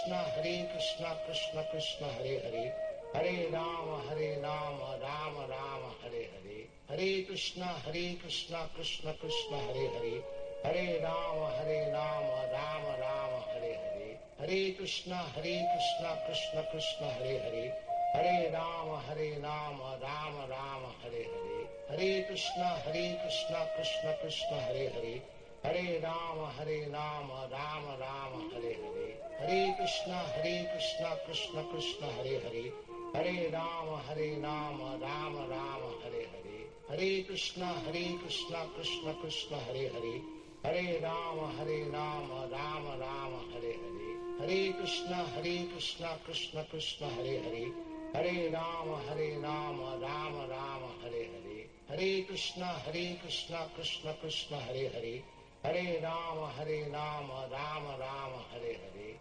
Krishna Krishna Krishna Hare Hare, Hare Ram Ram Ram Hare Hare, Hare Krishna Krishna Krishna Hare Hare, Hare Ram Ram Ram Hare Hare, Hare Krishna Krishna Krishna Hare Hare, Hare Ram Ram Ram Hare Hare, Hare Krishna Krishna Krishna Hare Hare, Hare Ram Ram Ram Hare Hare, Hare Krishna Krishna Krishna Hare Hare, Hare Ram Ram Ram Hare Hare, Hare Krishna Krishna Krishna Hare Hare, Hare Ram Ram Ram Hare Hare, Hare Krishna Krishna Krishna Hare Hare, Hare Ram Ram Ram Hare Hare, Hare Krishna Krishna Krishna Hare Hare, Hare Ram Ram Ram Hare Hare.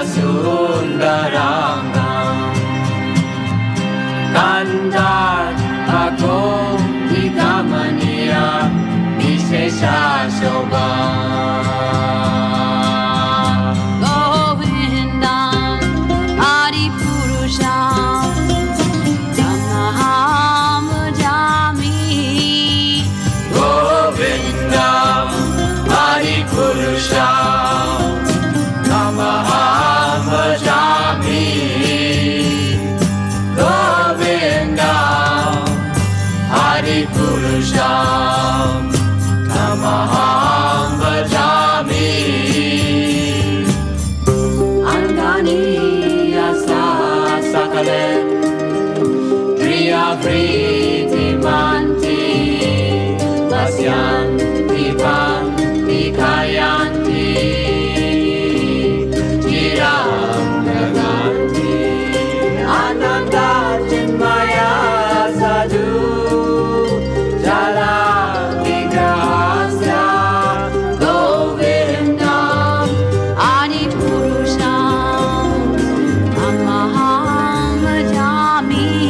Sundarangam Kandat Ako Ikamaniya Vishesha Shobha Priti manti Vasyanti panti kayanti Jiram naganti Ananda Chinmaya sadhu Jala vigrahasya Govindam Adi Purusham Amaham Bhajami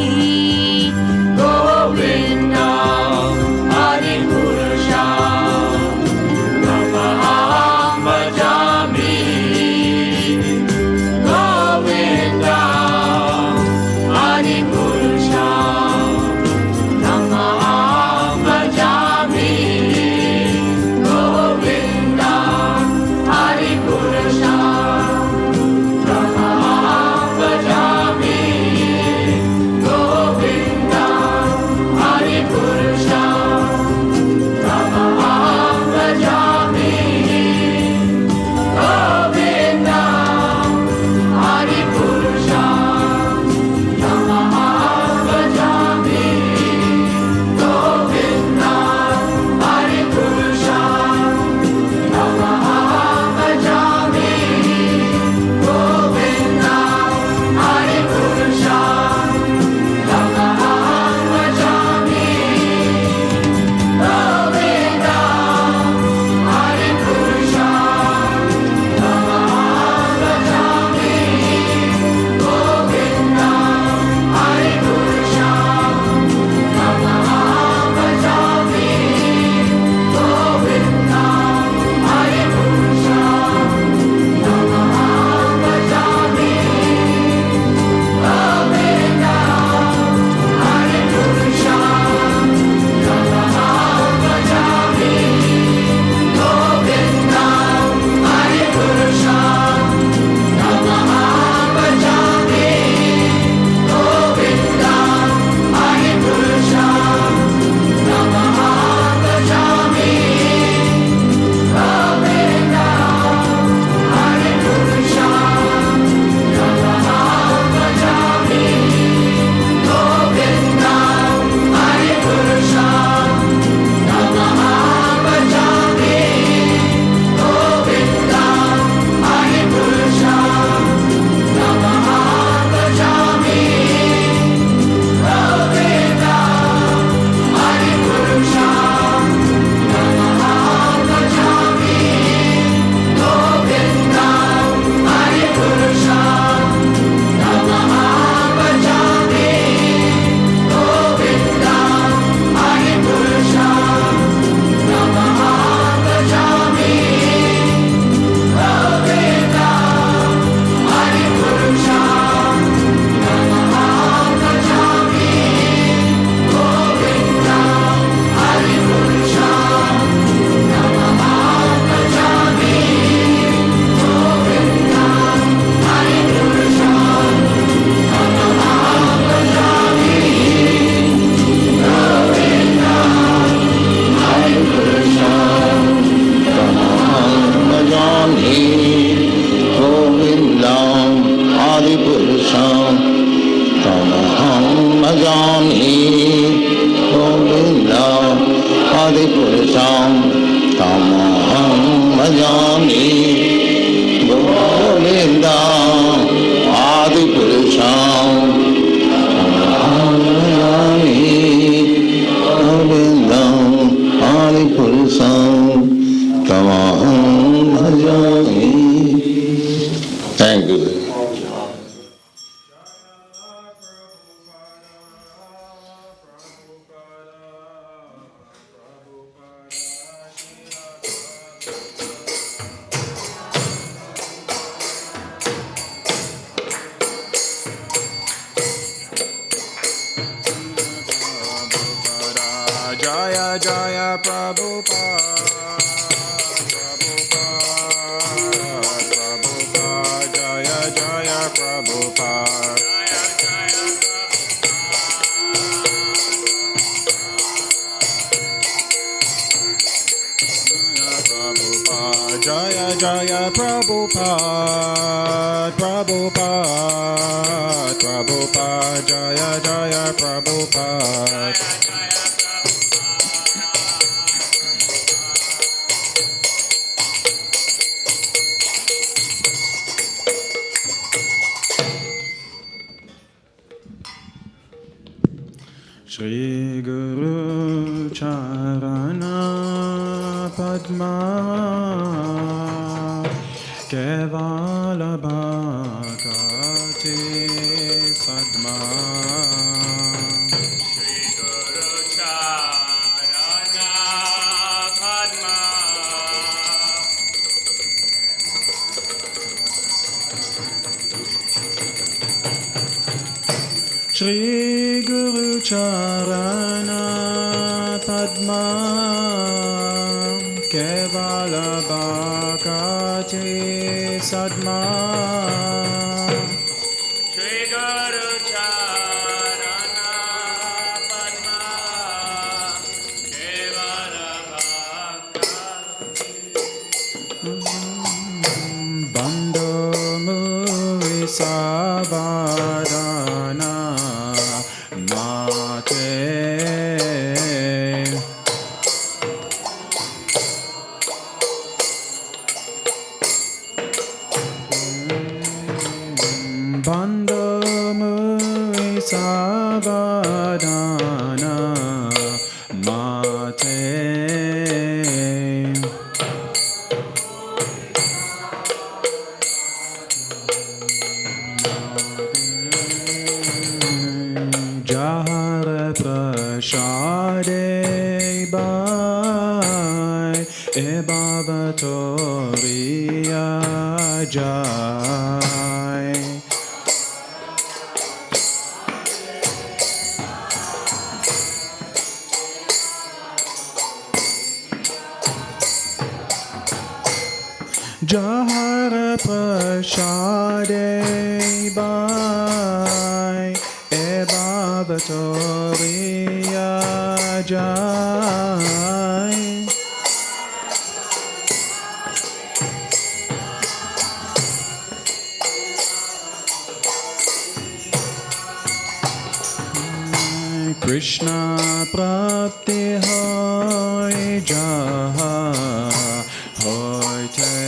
Thank you. Jaya Jaya Prabhupada, Prabhupada, Jaya Jaya Prabhupada. Jaya Jaya Prabhupada, Prabhupada, Prabhupada, Jaya Jaya Prabhupada. Shri Guru Charana Padma Kevala Bhakti Sadma. Shri Guru Charana Padma Shri Guru Charana Padma Kevala Bhakti Sadma. Shri Guru Charana Padma Kevala Bando Muri Savadana Mate. Bando Muri Savadana Mate. Jahara Prashade Bai Ebhavatoriya Jai. Jahara Prashade Bai Ebhavatoriya Jai. Krishna Prapti Hoy Jaha Hoy Te.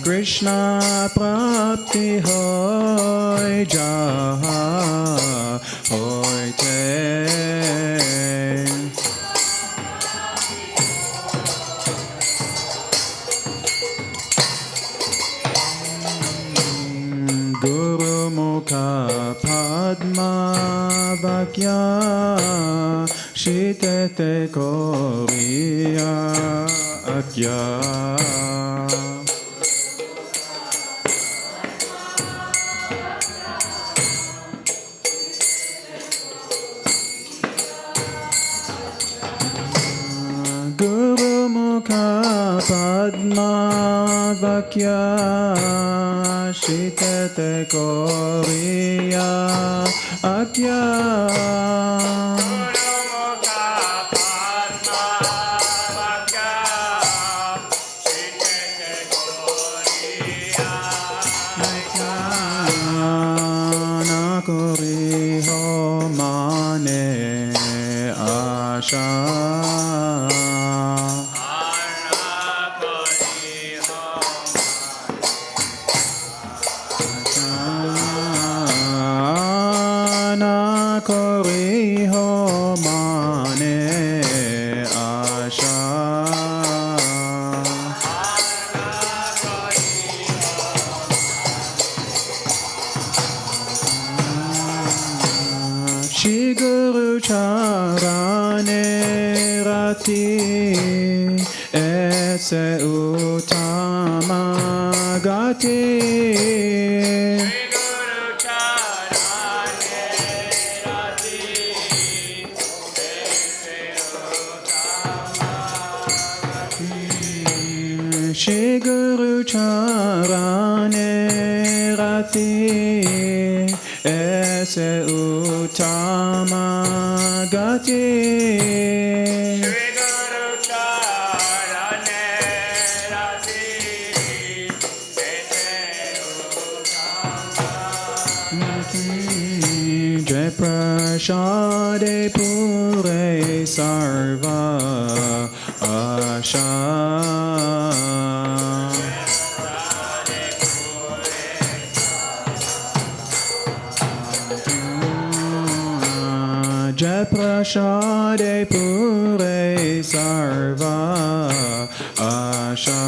Krishna Prapti Hoy Jaha Hoy Te. Guru Mukha Padma Vakya Shitete Koriya Akya. Guru Mukha Padma Vakya Shitete Koriya Akya. Nakuriho Mane Asha. Nakuriho Mane Asha. Shri Guru Charane Rati Ese Utama Gati Guru Charane Rati Shri Guru Charane Rati Ese Uttama Gati Shri Guru Charane Rati Jai Prashade Pure Sarva Asha Jai Prashade Pure Sarva Asha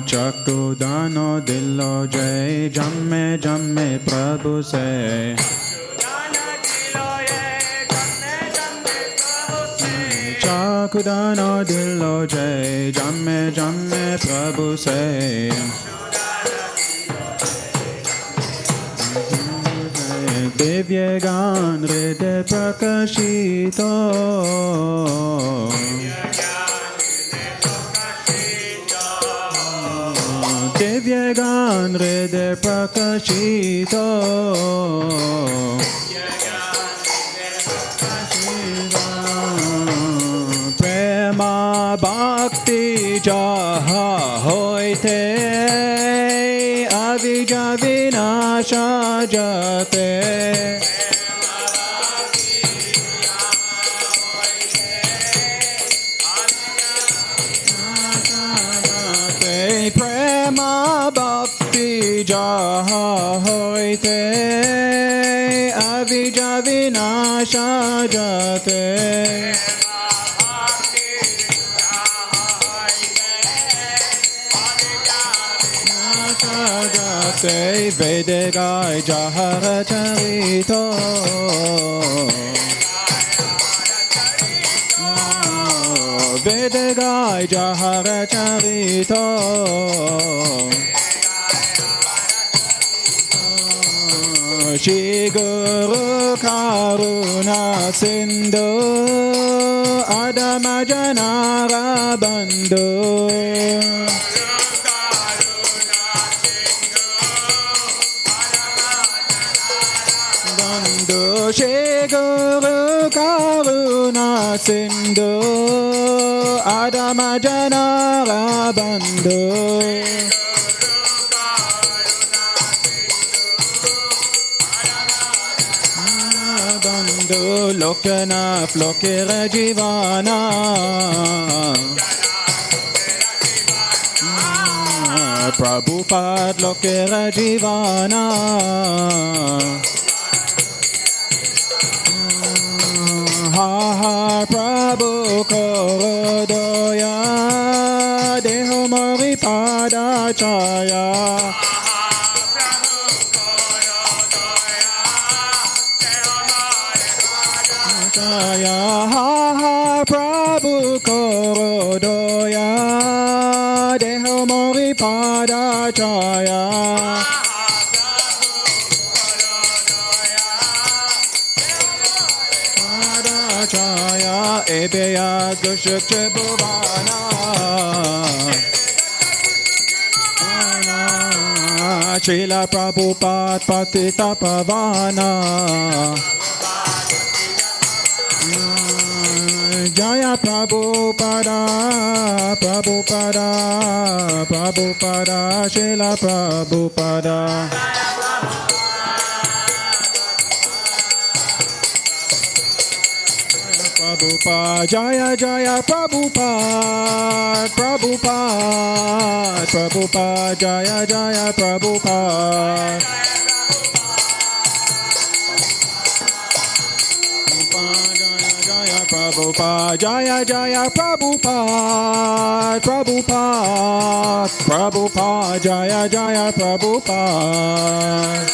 Chakudano Dillo Jai Jamme Jamme Prabhu Se Chakudano Dillo Jai Jamme Jamme Prabhu Se Divyegan Ride Prakashito Divyegan Ride Prakashito Prema Bhakti Jaha Hoite Avija Vinasha Jate Prema Bhakti Jaha Hoite Avija Vinasha Jate Jate Vedegai Jahara Charito Vedegai Jahara Charito Shri Guru Karuna Sindhu Adama Janara Bandhu Shri Guru Karuna Sindhu Adama Janara Bandhu Bandhu Lokana Flokera Jivana Prabhupada Lokera Jivana Ha ha Prabhu Korodoya Deho Mari Pada Chaya Chaya Ha ha Prabhu Korodoya Deho Mari Pada Chaya Chaya Ebeya Dushuk Chebuvana Srila Prabhupada Patita Pavana Jaya Prabhupada Prabhupada Prabhupada Srila Prabhupada Prabhupada, Jaya Jaya Prabhupada, Prabhupada, Prabhupada, Jaya Jaya Prabhupada. Prabhupada, Jaya Jaya Prabhupada, Prabhupada, Prabhupada, Jaya Jaya Prabhupada.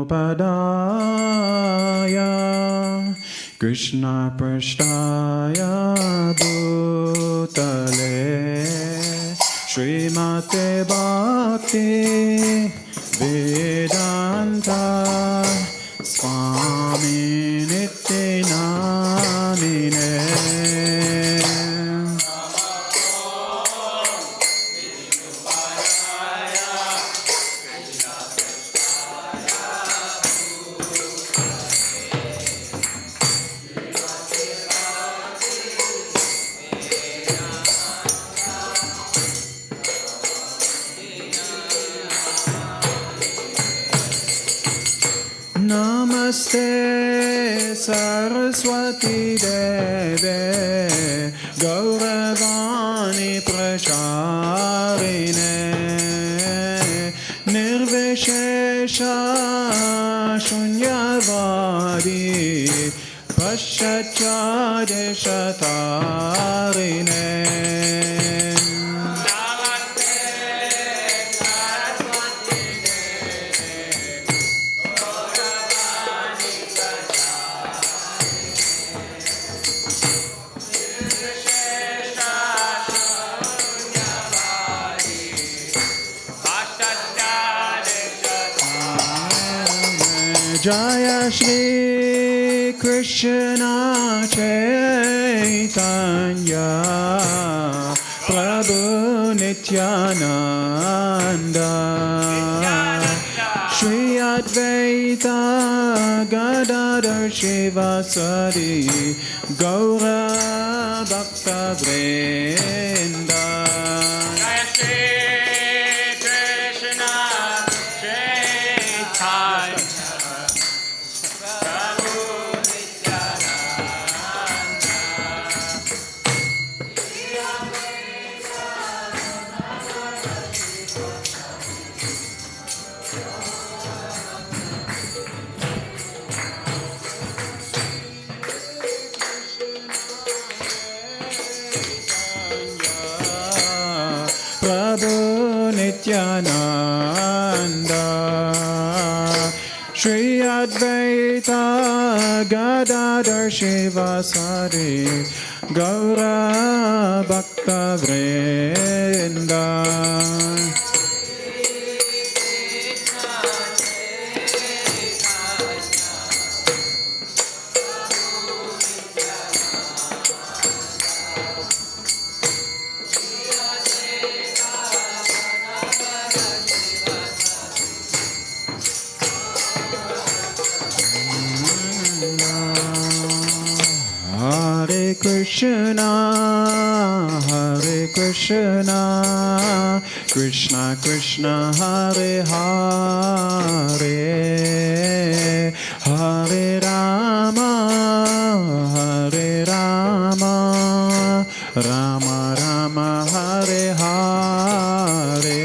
Padaya Krishna Prasthaya Bhutale Srimate Bhakti Vedanta Swami Niti Namine Namaste Saraswati Deve Gauravani Pracharine Nirvishesha Shunyavadi Paschachadeshatarine Jaya Shri Krishna Chaitanya Prabhu Nityananda Shri Advaita Gadadhar Shivasari Gaura Bhaktivinoda Jaya Shri Krishna Chaitanya Prabhu Nityananda Shri Advaita Gadadhar Shivasari Gaura Bhaktivinoda Hare Krishna, Krishna Krishna, Hare Hare, Hare Rama, Rama Rama, Hare Hare.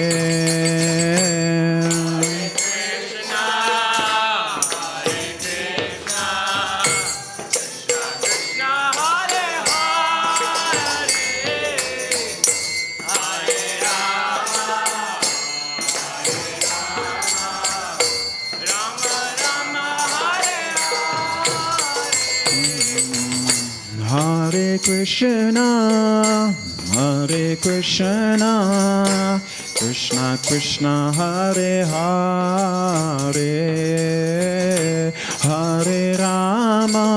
Hare Krishna, Krishna Krishna, Hare Hare, Hare Rama,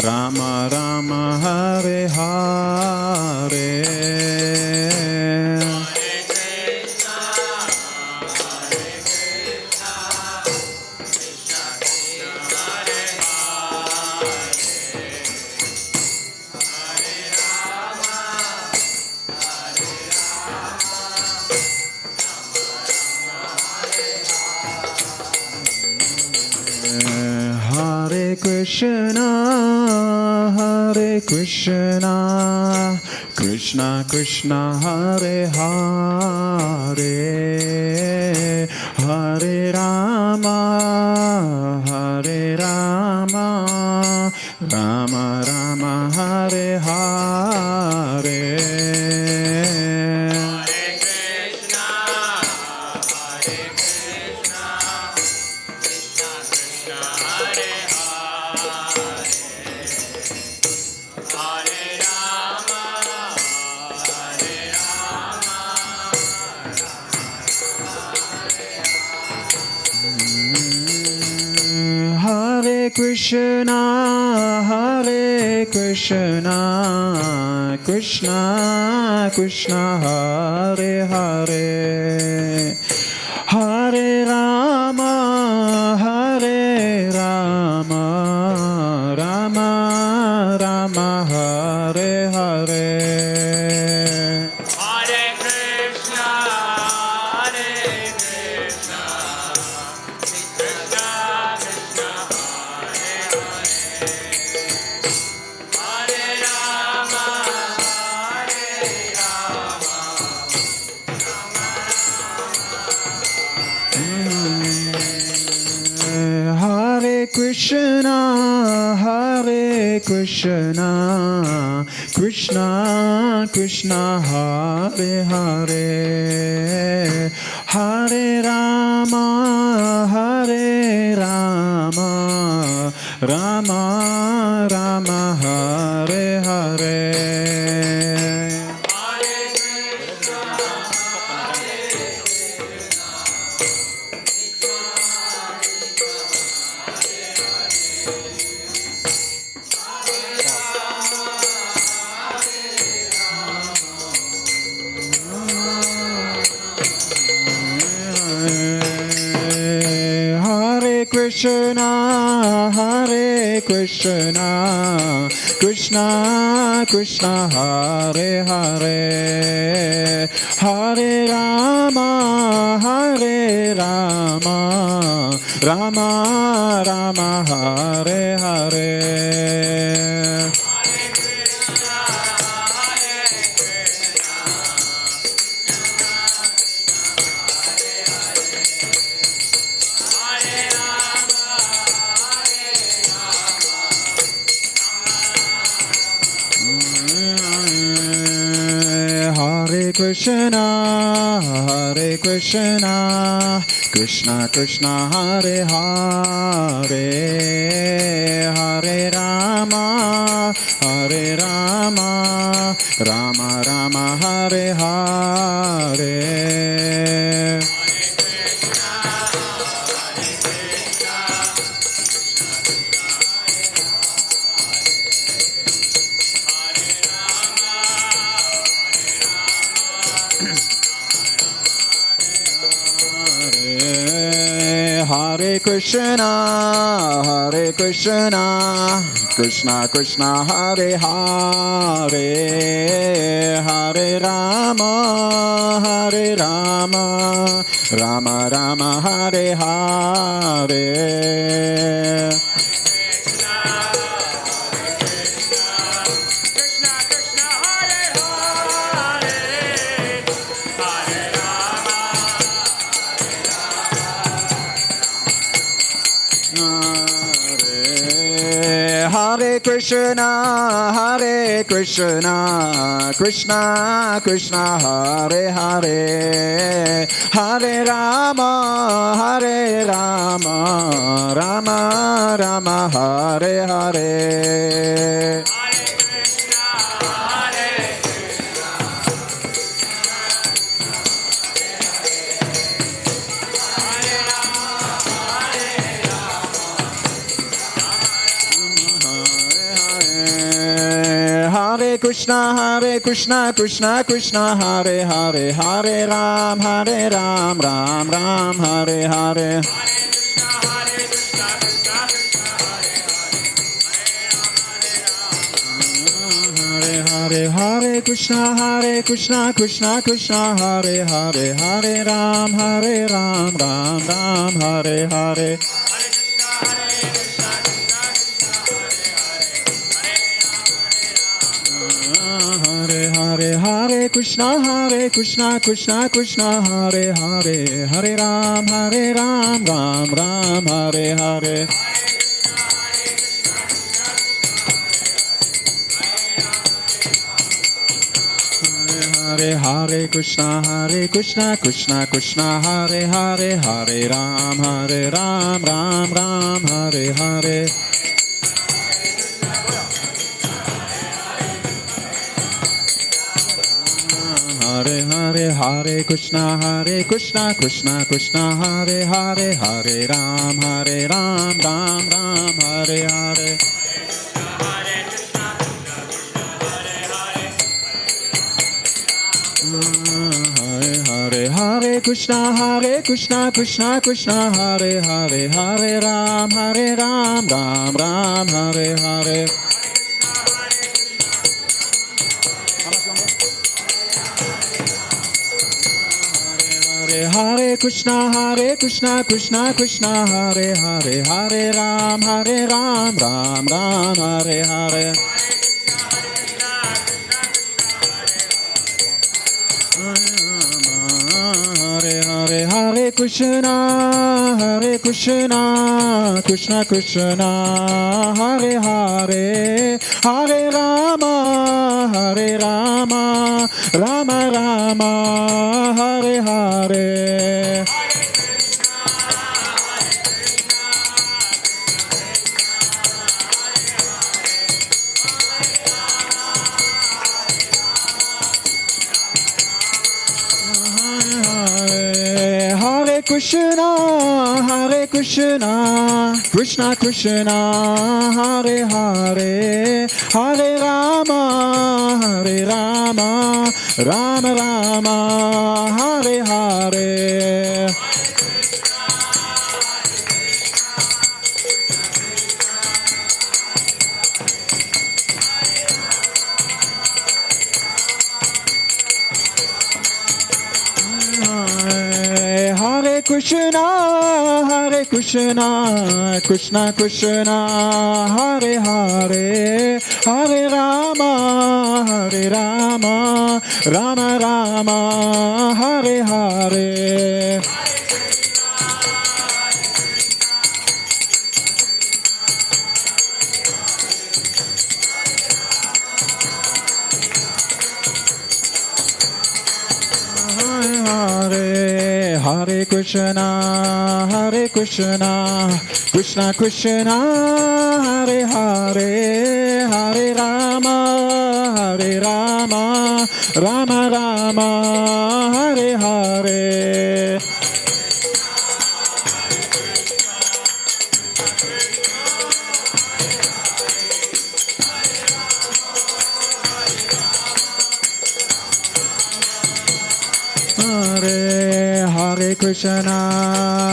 Rama Rama, Hare Hare. Hare Krishna, Krishna Krishna, Hare Hare, Hare Rama, Rama Rama, Hare Hare. Hare Krishna, Krishna, Hare Krishna, Krishna Krishna, Hare Hare, Hare Rama, Hare Rama, Rama Rama, Hare Hare. Hare Krishna, Hare Krishna, Krishna Krishna, Hare Hare, Hare Rama, Hare Rama, Hare Krishna, Hare Krishna, Krishna Krishna, Hare Hare, Hare Rama, Hare Rama, Rama Rama, Hare Hare. Hare Krishna, Hare Krishna, Krishna Krishna, Hare Hare, Hare Rama, Hare Rama, Rama Rama, Hare Hare. Hare Krishna, Hare Krishna, Krishna Krishna, Hare Hare, Hare Rama, Hare Rama, Rama Rama, Hare Hare. Hare Krishna, Hare Krishna, Krishna Krishna, Hare Hare, Hare Rama, Hare Rama, Rama Rama, Hare Hare. Hare Krishna, Hare Krishna, Krishna Krishna, Hare Hare, Hare Rama, Hare Rama, Rama Rama, Hare Hare. Hare Krishna, Hare Krishna, Krishna Krishna, Hare Hare, Hare Ram, Hare Ram, Ram Ram, Hare Hare. Hare Hare Krishna, Hare Krishna, Krishna Krishna, Hare Hare, Hare Ram, Hare Ram, Ram Ram, Hare Hare. Hare Hare Krishna, Hare Krishna, Krishna Krishna, Hare Hare, Hare Ram, Ram Ram, Hare Hare. Hare Hare Krishna, Hare Krishna, Krishna Krishna, Hare Hare, Hare Ram, Ram Ram, Hare Hare. Hare Hare Hare Krishna Krishna Krishna Hare Hare Hare Ram Ram Ram Hare Hare Hare Hare Krishna Krishna Krishna Hare Hare Hare Ram Ram Ram Hare Hare Hare Krishna Krishna Krishna Hare Hare Hare Ram Ram Ram Hare Hare Hare Hare Krishna Krishna Krishna Hare Hare Hare Rama Rama Hare Hare Hare Krishna Krishna Krishna Hare Hare Hare Rama Rama Hare Hare Hare Krishna Krishna Krishna Hare Hare Hare Rama Rama Hare Hare Hare Krishna Krishna Krishna Hare Hare Hare Rama Rama Hare Hare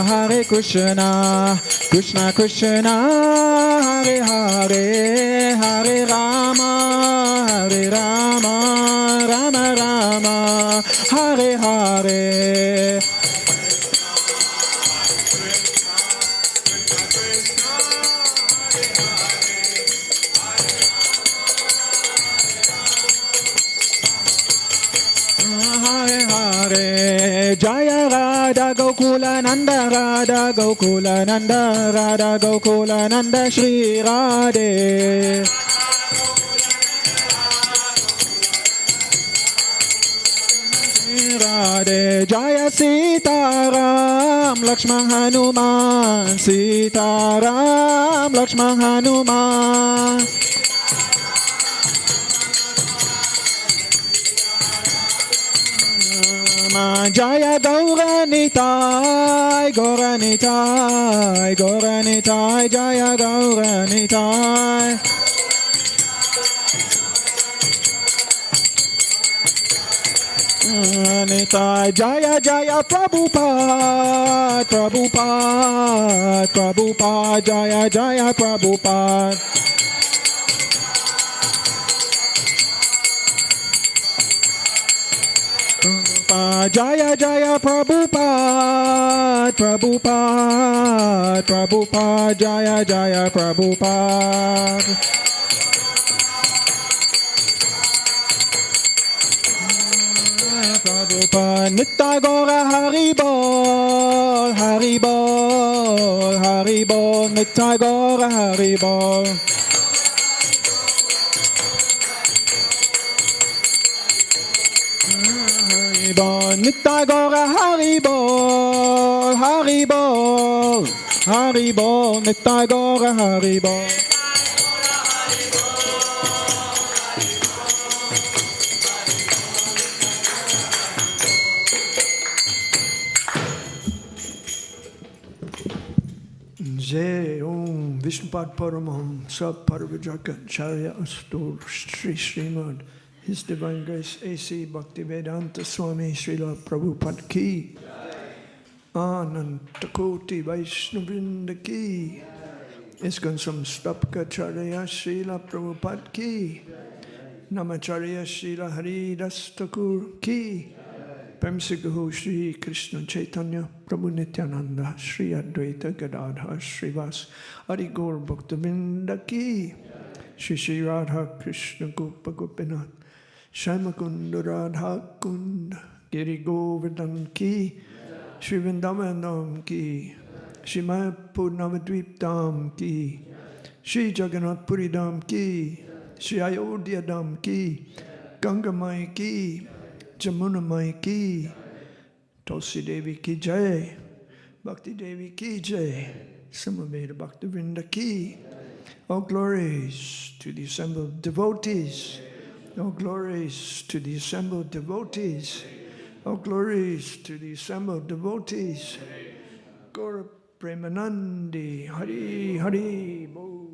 Hare Krishna Krishna Krishna Hare Hare Hare Rama Rama Hare Hare Jaya Radha Gokula Nanda Radha Gokula Nanda Shri Radhe Radhe Jaya Sita Ram Lakshman Hanuman Sita Ram Lakshman Hanuman Jaya Gauranitai Jaya Gauranitai Jaya Jaya Prabhupada Jaya Jaya Prabhupada Jaya Jaya Prabhupada Jaya Jaya Prabhupada Nitta Gora Haribol Nitta Gora Haribol Nitta Gora Haribol Nitta Gora Haribol Jai Om Vishnupad Paramaham Sat Parvajagat Charya Astur Sri Srimad His Divine Grace A.C. Bhaktivedanta Swami Srila Prabhupada Ki Anantakoti Vaishnavrinda Ki Iskon Samstapka Charya Srila Prabhupada Ki Namacharya Srila Haridas Thakur Ki Premsikahu Shri Krishna Chaitanya Prabhu Nityananda Shri Advaita Gadadhar Srivas Hari Gaur Bhaktivedanta Ki Shri Shri Radha Krishna Gopa Gopinath Shyamakunda Radha Kund Giri Govardhan Ki Shri Vrindavanam Ki Shri Mayapur Navadvip Dham Ki Shri Jagannath Puri Dham Ki Shri Ayodhya Dham Ki Ganga Mai Ki Jamuna Mai Ki Tulsi Devi Ki Jai Bhakti Devi Ki Jai Samaveda Bhaktivinoda Ki. All glories to the assembled devotees. All glories to the assembled devotees. All glories to the assembled devotees. Gaura Premanandi Hari Hari Bo.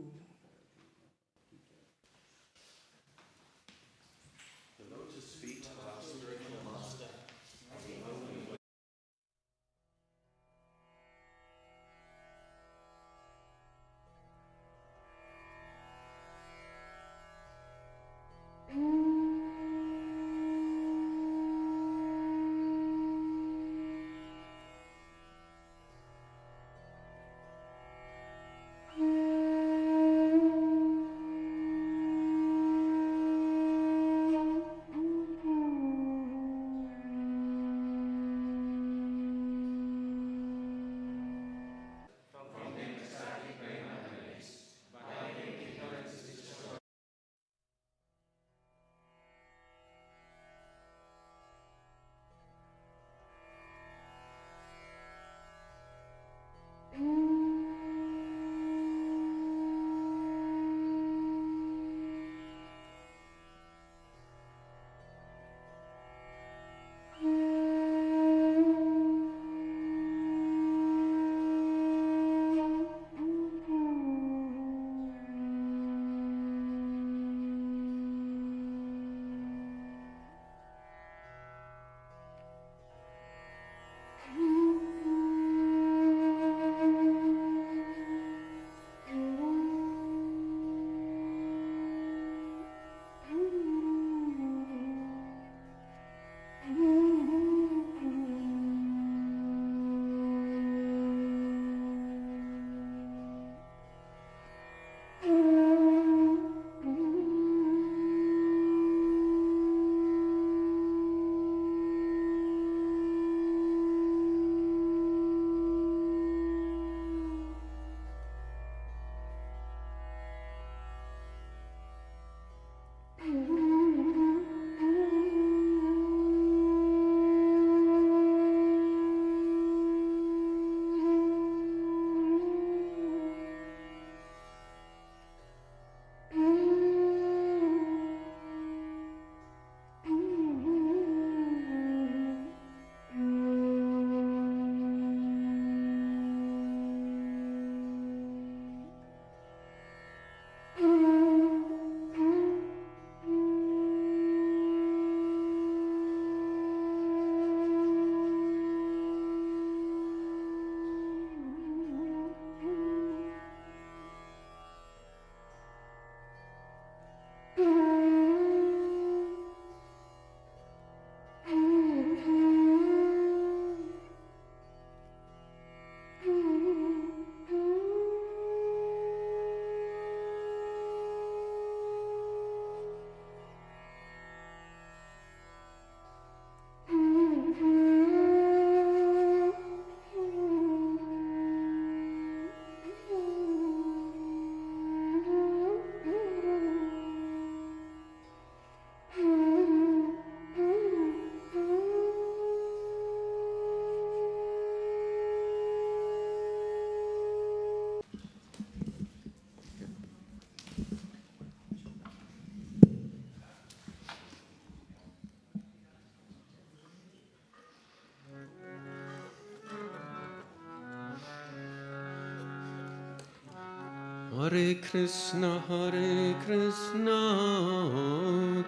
Hare Krishna,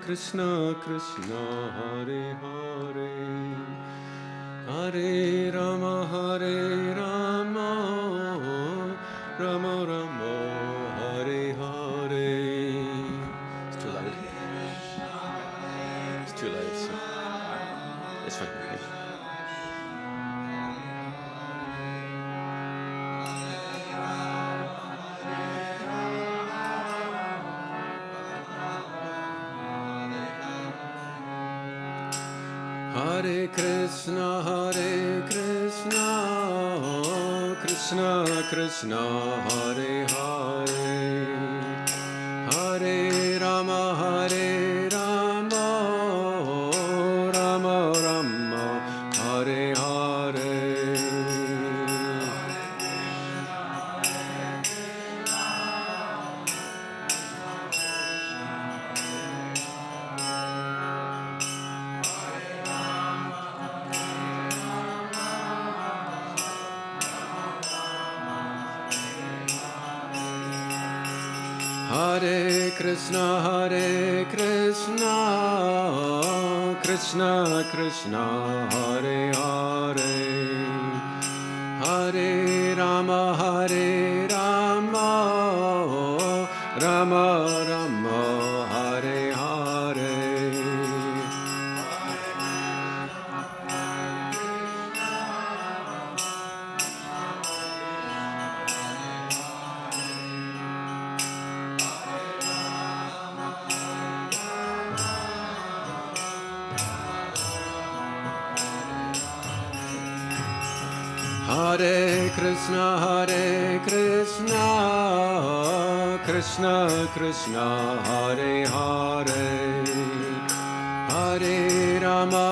Krishna Krishna, Hare Hare, Hare Rama, Rama Rama, Hare Hare. It's too loud. It's too loud. So it's fine. Hare Krishna, Krishna Krishna, Hare Hare, Hare Rama, Rama Rama, Hare Hare. Hare Krishna, Krishna Krishna, Hare Hare, Hare Rama, Rama Rama, Hare Hare. Hare Krishna, Krishna Krishna, Hare Hare, Hare Rama,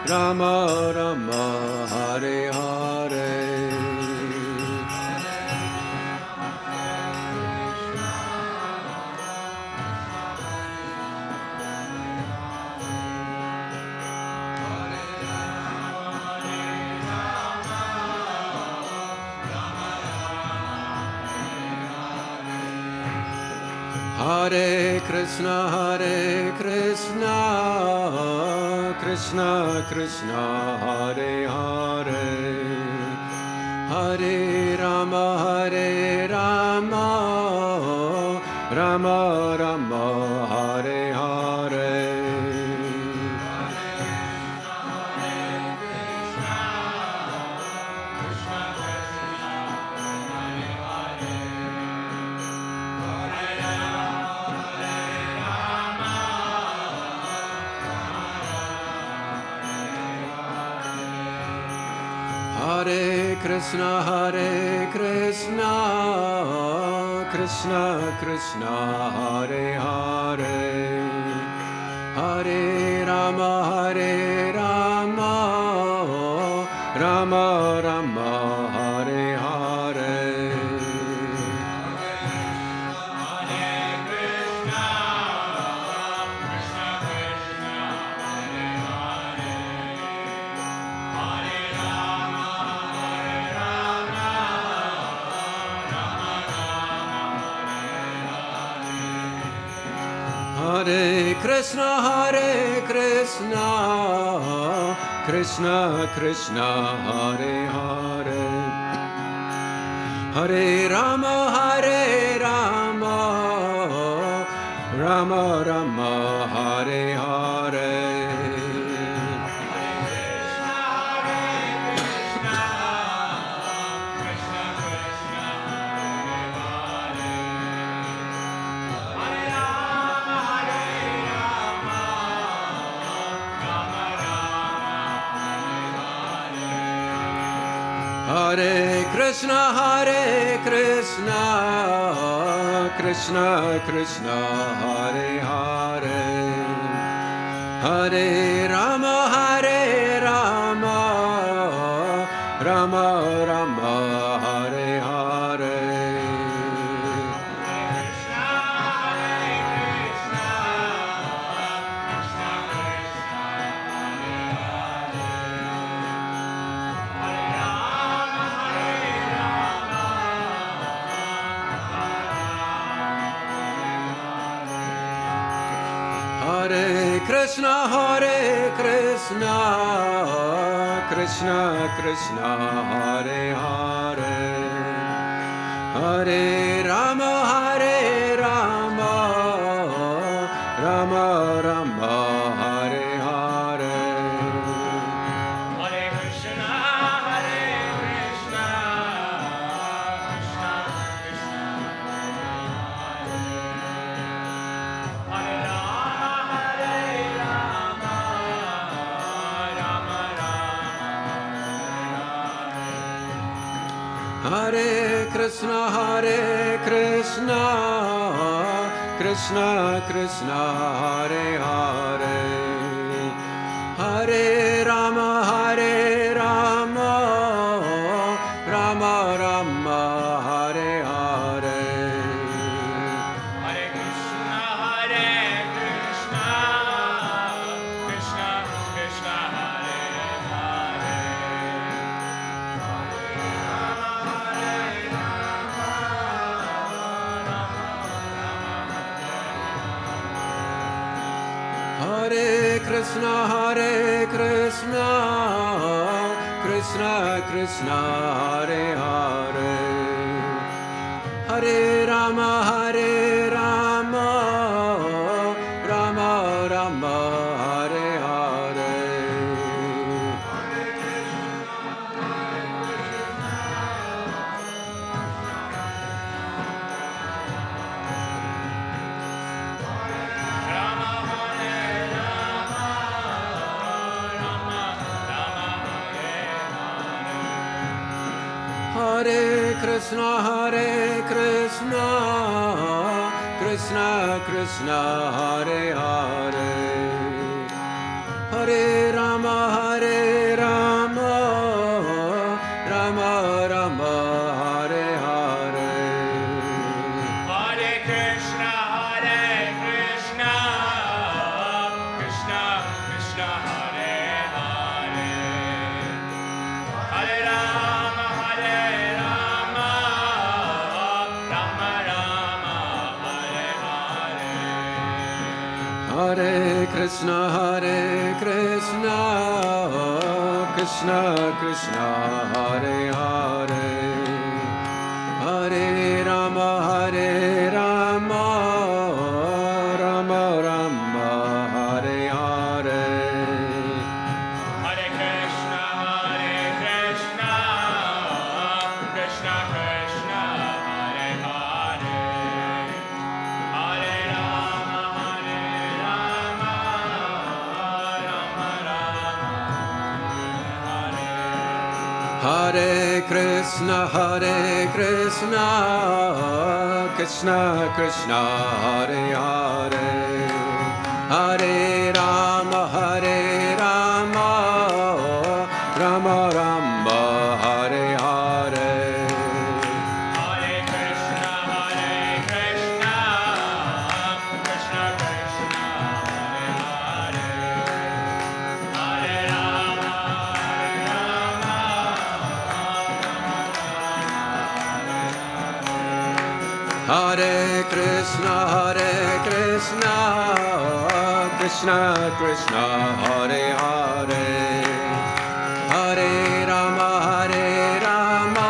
Rama Rama, Hare Hare. Hare Krishna, Krishna Krishna, Hare Hare, Hare Rama, Rama Rama, Hare Hare. Hare Krishna, Krishna Krishna, Hare Hare, Hare Rama, Rama Rama, Hare Hare. Hare Krishna, Krishna Krishna, Hare Hare, Hare Rama, Rama Rama, Hare Hare. Hare Krishna, Krishna Krishna, Hare Hare, Hare Rama, Rama Rama, Hare Hare. Krishna, Hare Krishna, Krishna Krishna, Hare Hare, Hare Rama, Hare Rama, Rama Rama, Hare Hare. Hare Krishna, Hare Krishna, Krishna Krishna, Hare Rama, Hare Rama, Rama Rama, Hare Krishna, Hare Krishna, Krishna Krishna, Hare Hare, Hare Rama, Hare Rama, Rama Rama, Hare Hare. Hare Krishna, Hare Krishna, Krishna Krishna, Hare Hare, Hare Krishna, Hare Krishna, Krishna Krishna, Hare Hare, Hare Rama, Hare Rama, Rama Rama, Hare Hare. Rama Hare Rama, Rama Rama, Hare Hare. Hare Krishna, Hare Krishna, Krishna Krishna, Hare Hare, Hare Rama, Hare Rama, Rama Rama, Hare Hare. Hare Krishna, Hare Krishna, Krishna Krishna, Hare Hare, Hare Rama, Hare Rama, Rama Rama, Hare Hare. Hare Krishna, Hare Krishna, Krishna Krishna, Hare Hare, Hare Rama, Hare Rama, Rama Rama, Hare Hare. Hare Krishna, Hare Krishna, Krishna Krishna, Hare Hare, Hare Rama, Hare Rama, Rama Rama, Hare Hare Krishna, Hare Krishna, Krishna Krishna, Hare Hare, Hare Rama, Hare Rama, Rama Rama, Hare Hare. Hare Krishna, Hare Krishna, Krishna Krishna, Hare Hare, Hare Rama, Hare Krishna, Hare Krishna, Krishna Krishna, Hare Hare, Hare Rama, Hare Rama,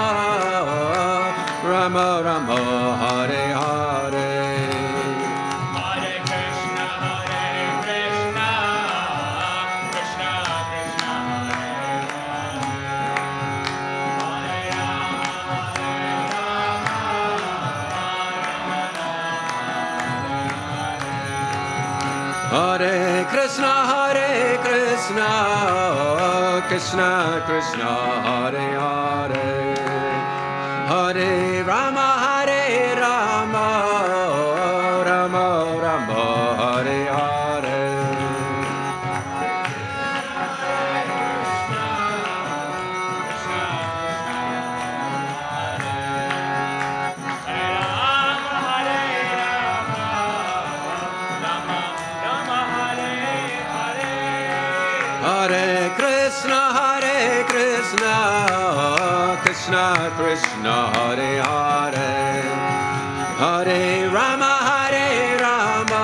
Rama Rama, Hare Hare. Hare Krishna, Hare Krishna, Krishna Krishna, Hare Hare Krishna, Hare Krishna, Krishna Krishna, Hare Hare, Hare Rama, Hare Rama, Rama Rama, Hare Hare. Hare Krishna, Hare Krishna, Krishna Krishna, Hare Hare, Hare Rama, Hare Rama,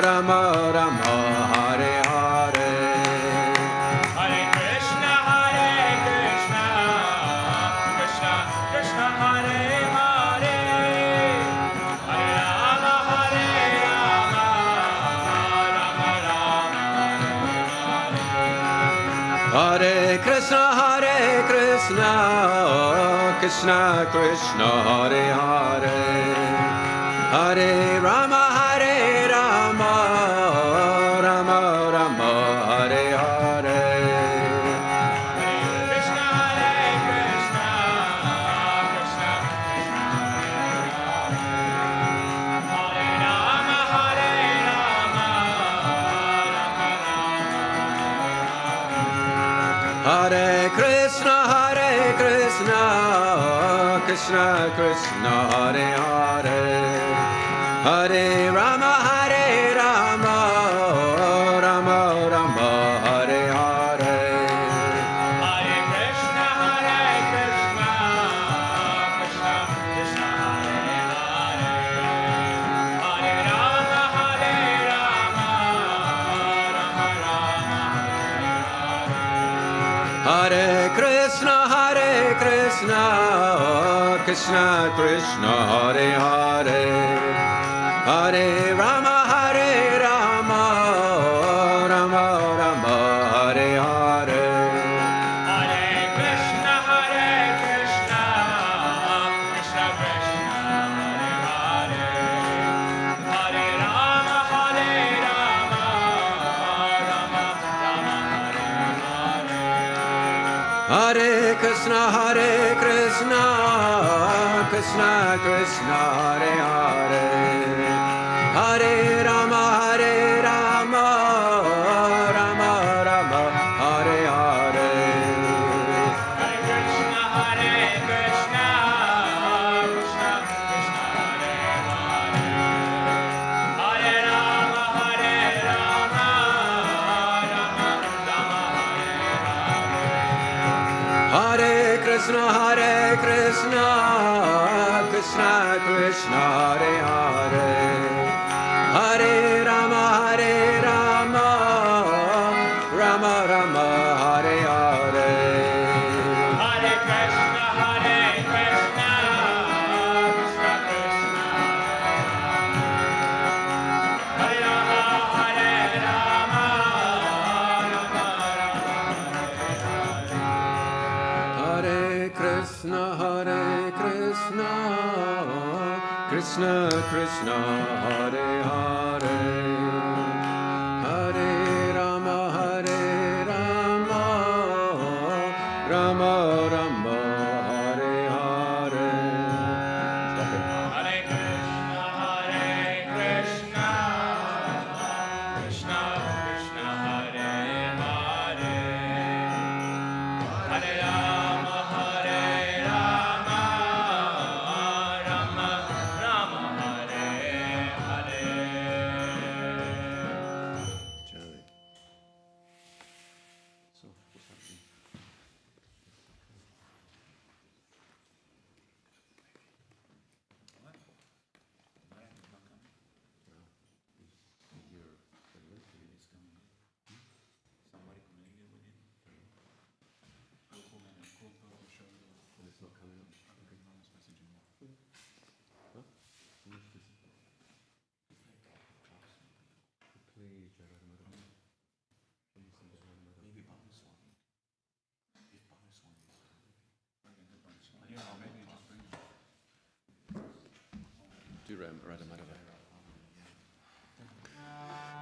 Rama Rama, Hare Krishna, Krishna Krishna, Hare Hare, Hare Rama, Rama Rama, Hare Hare. Krishna Hare Krishna, Krishna Krishna Hare Rama, Hare Rama, Rama Rama. Hare Krishna, Krishna Krishna, Hare Hare, Hare Rama, Rama Rama, Hare Hare. Hare Krishna, Krishna Krishna Hare Hare, Hare Rama, Rama Rama, Hare Krishna, Krishna Krishna, Hare Hare, Hare Rama, Rama Rama, Hare Hare. Hare Krishna, Krishna Krishna Hare Hare, Hare Rama, Rama Rama, Hare Hare. Hare Krishna, Krishna Krishna, Hare Hare, Hare Rama, Rama Rama, Hare Hare. Hare Krishna, Krishna Krishna Hare Hare, Hare Rama, Rama Rama, Hare Hare. Hare Krishna, Krishna Krishna, Hare Hare, Hare Rama, Rama Rama, Hare Hare. Hare Krishna, Krishna Krishna Hare Rama, Rama Hare Krishna, Krishna Krishna, Hare Hare, Hare Rama, Rama Rama, Hare Hare. Hare Krishna, Krishna Krishna Hare Hare, Hare Rama, Rama Rama, Hare Hare.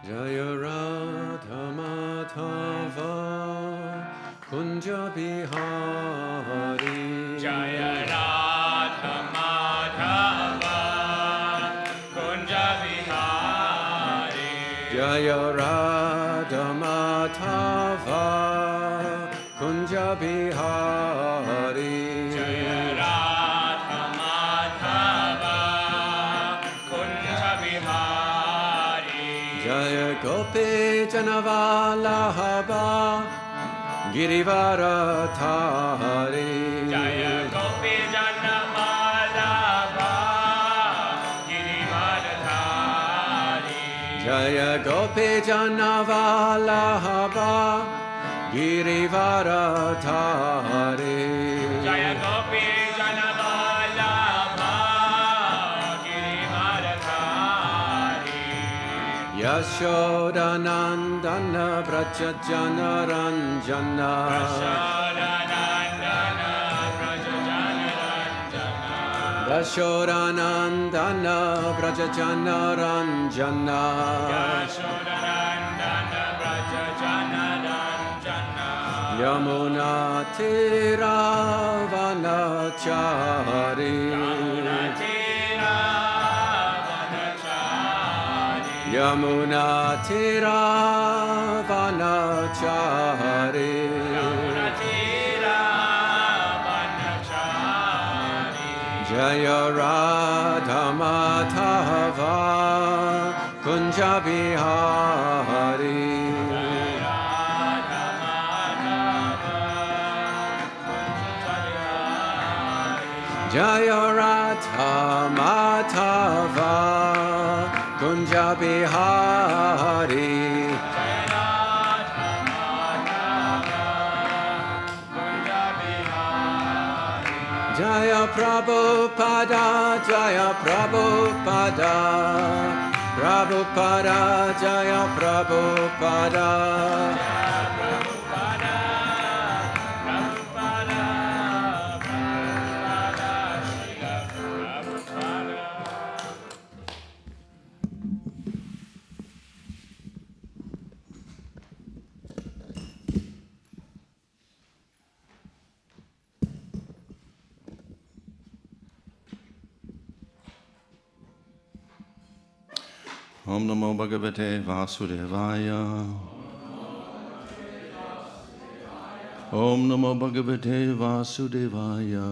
Jaya Radha Madhava Kunja Bihari, Jaya Radha Madhava Kunja Bihari, Jaya Radha Madhava Kunja Bihari, Jaya Radha Madhava Kunja Bihari, Jaya Gopi Janavallabha Girivardhari, Jaya Gopi Janavallabha Girivardhari, Jaya Gopi Janavallabha Girivardhari, Jaya Gopi Janavallabha Girivardhari, Yashodanandana Braja Janaranjana Yashodanandana Braja Janaranjana Yamuna Tiravanachari Yamuna Tiravanachari Jaya Radha Madhava Kunja Bihari Jaya Radha Madhava Kunja Bihari Jaya Prabhupada Jaya Prabhupada Prabhupada Jaya Prabhupada Om Namo Bhagavate Vasudevaya. Om Namo Bhagavate Vasudevaya.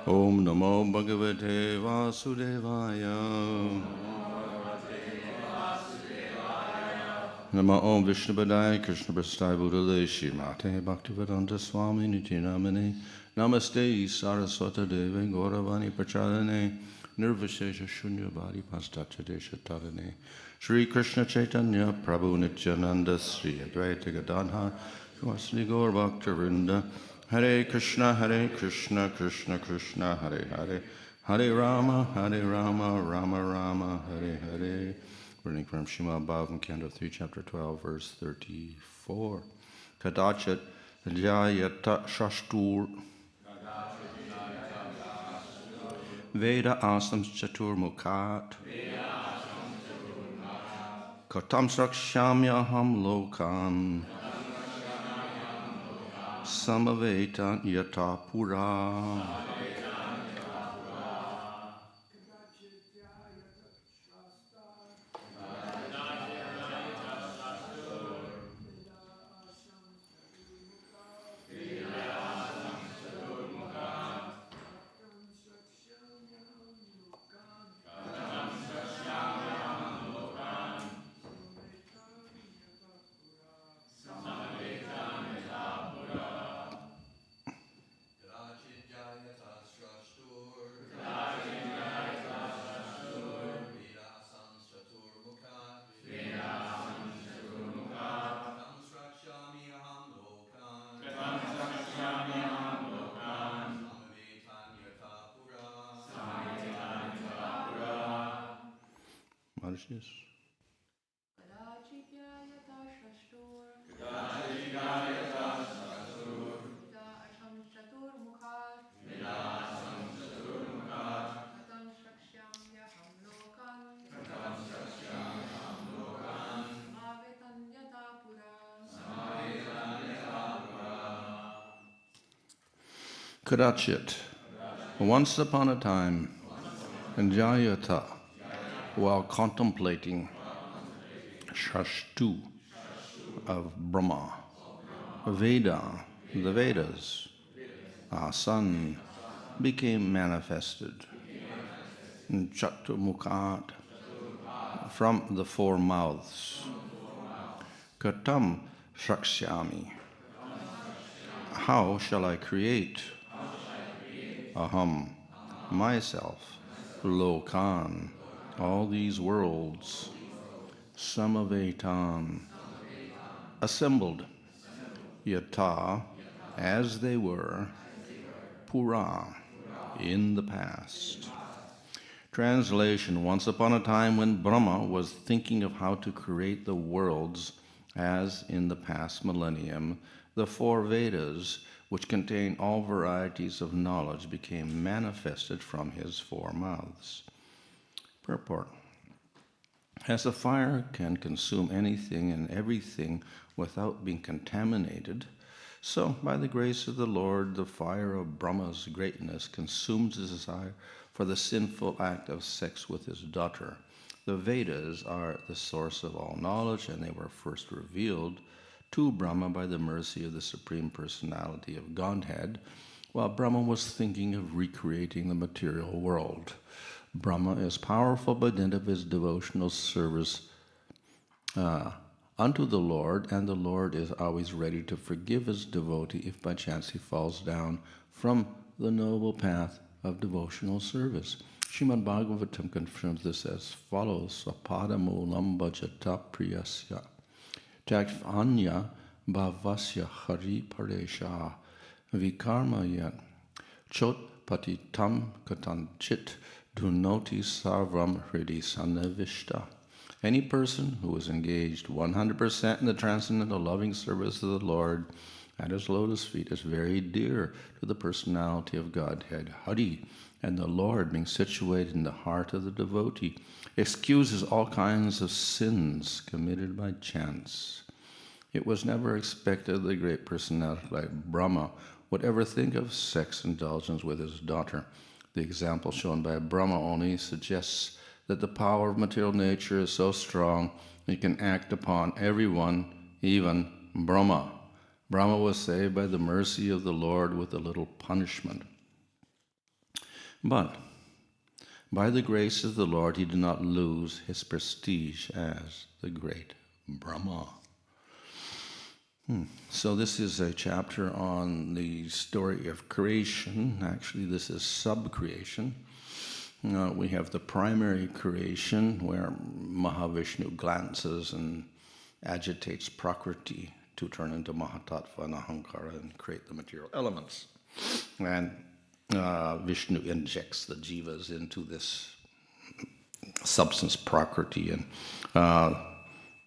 Om Namo Bhagavate Vasudevaya. Nama Om Vishnu Padaya Krishna Prasthaya Buddhale Shrimate Bhaktivedanta Swami Nitinamane Namaste Saraswata Deve Gauravani Prachadane Nirvishesha Shunyavadi Pastacha Desha Tadane Shri Krishna Chaitanya Prabhu Nityananda Sri Advaita Gadadha Sri Gaur Bhaktavinda Hare Krishna Krishna Krishna Hare Hare Hare Rama Rama Rama Hare Hare. Reading from Srimad Bhagavatam, Canto 3, Chapter 12, verse 34. Kadachat Jayata Shashtur Veda Asam Chatur Mukhat Katam Srakshamyaham Lokan Samavetan Yata Pura. Yes. Kadachit, once upon a time, Jayata, while contemplating Shashtu of Brahma, Veda, the Vedas, our sun became manifested in Chaturmukhat, from the four mouths. Katam Shrakshyami, how shall I create? Aham, myself, Lokan, all these worlds, Samavetan, assembled, Yata, as they were, Pura, in the past. Translation: once upon a time when Brahma was thinking of how to create the worlds, as in the past millennium, the 4 Vedas, which contain all varieties of knowledge, became manifested from his 4 mouths. Purport: as a fire can consume anything and everything without being contaminated, so by the grace of the Lord, the fire of Brahma's greatness consumes his desire for the sinful act of sex with his daughter. The Vedas are the source of all knowledge, and they were first revealed to Brahma by the mercy of the Supreme Personality of Godhead, while Brahma was thinking of recreating the material world. Brahma is powerful by dint of his devotional service unto the Lord, and the Lord is always ready to forgive his devotee if by chance he falls down from the noble path of devotional service. Srimad Bhagavatam confirms this as follows: Sapadamulam bhajata priyasya Jakvanya bhavasya hari paresha vikarmayat chot patitam katanchit dunoti sarvam hridi sanavishta. Any person who is engaged 100% in the transcendental loving service of the Lord at his lotus feet is very dear to the personality of Godhead, Hari, and the Lord, being situated in the heart of the devotee, excuses all kinds of sins committed by chance. It was never expected the great personality like Brahma would ever think of sex indulgence with his daughter. The example shown by Brahma only suggests that the power of material nature is so strong it can act upon everyone, even Brahma. Brahma was saved by the mercy of the Lord with a little punishment. But by the grace of the Lord, he did not lose his prestige as the great Brahma. So this is a chapter on the story of creation. Actually, this is sub-creation. We have the primary creation where Mahavishnu glances and agitates Prakriti to turn into Mahatattva and Ahankara and create the material elements. And Vishnu injects the jivas into this substance Prakriti, and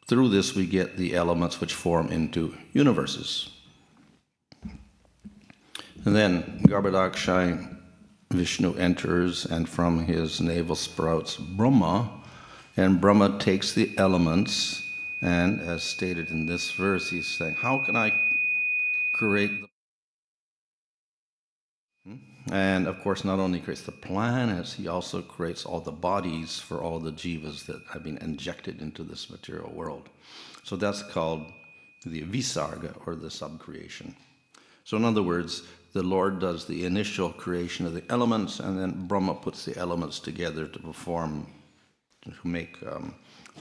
through this we get the elements which form into universes. And then Garbhodakshai Vishnu enters, and from his navel sprouts Brahma, and Brahma takes the elements, and as stated in this verse, he's saying, how can I create the... And of course, not only creates the planets, he also creates all the bodies for all the jivas that have been injected into this material world. So that's called the visarga, or the subcreation. So in other words, the Lord does the initial creation of the elements, and then Brahma puts the elements together to perform, to make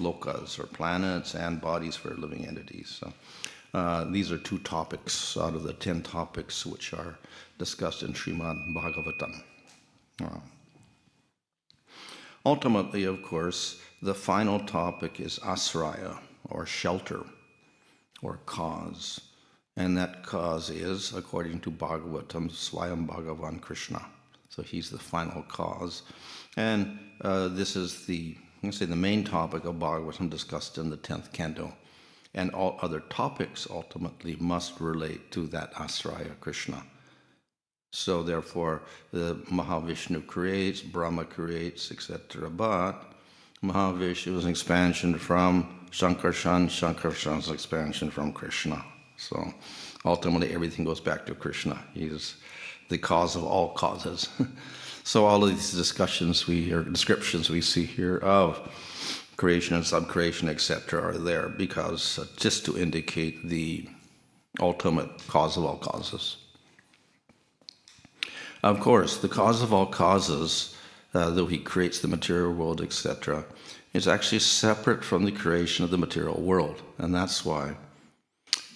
lokas, or planets, and bodies for living entities. So these are 2 topics out of the 10 topics which are discussed in Srimad Bhagavatam. Ultimately, of course, the final topic is asraya, or shelter, or cause. And that cause is, according to Bhagavatam, Swayam Bhagavan Krishna. So he's the final cause. And this is the main topic of Bhagavatam discussed in the 10th canto. And all other topics ultimately must relate to that asraya, Krishna. So therefore, the Mahavishnu creates, Brahma creates, etc. But Mahavishnu is an expansion from Shankarshan, Shankarshan's expansion from Krishna. So ultimately, everything goes back to Krishna. He is the cause of all causes. So all of these descriptions we see here of creation and subcreation, etc., are there because just to indicate the ultimate cause of all causes. Of course, the cause of all causes, though he creates the material world, etc., is actually separate from the creation of the material world. And that's why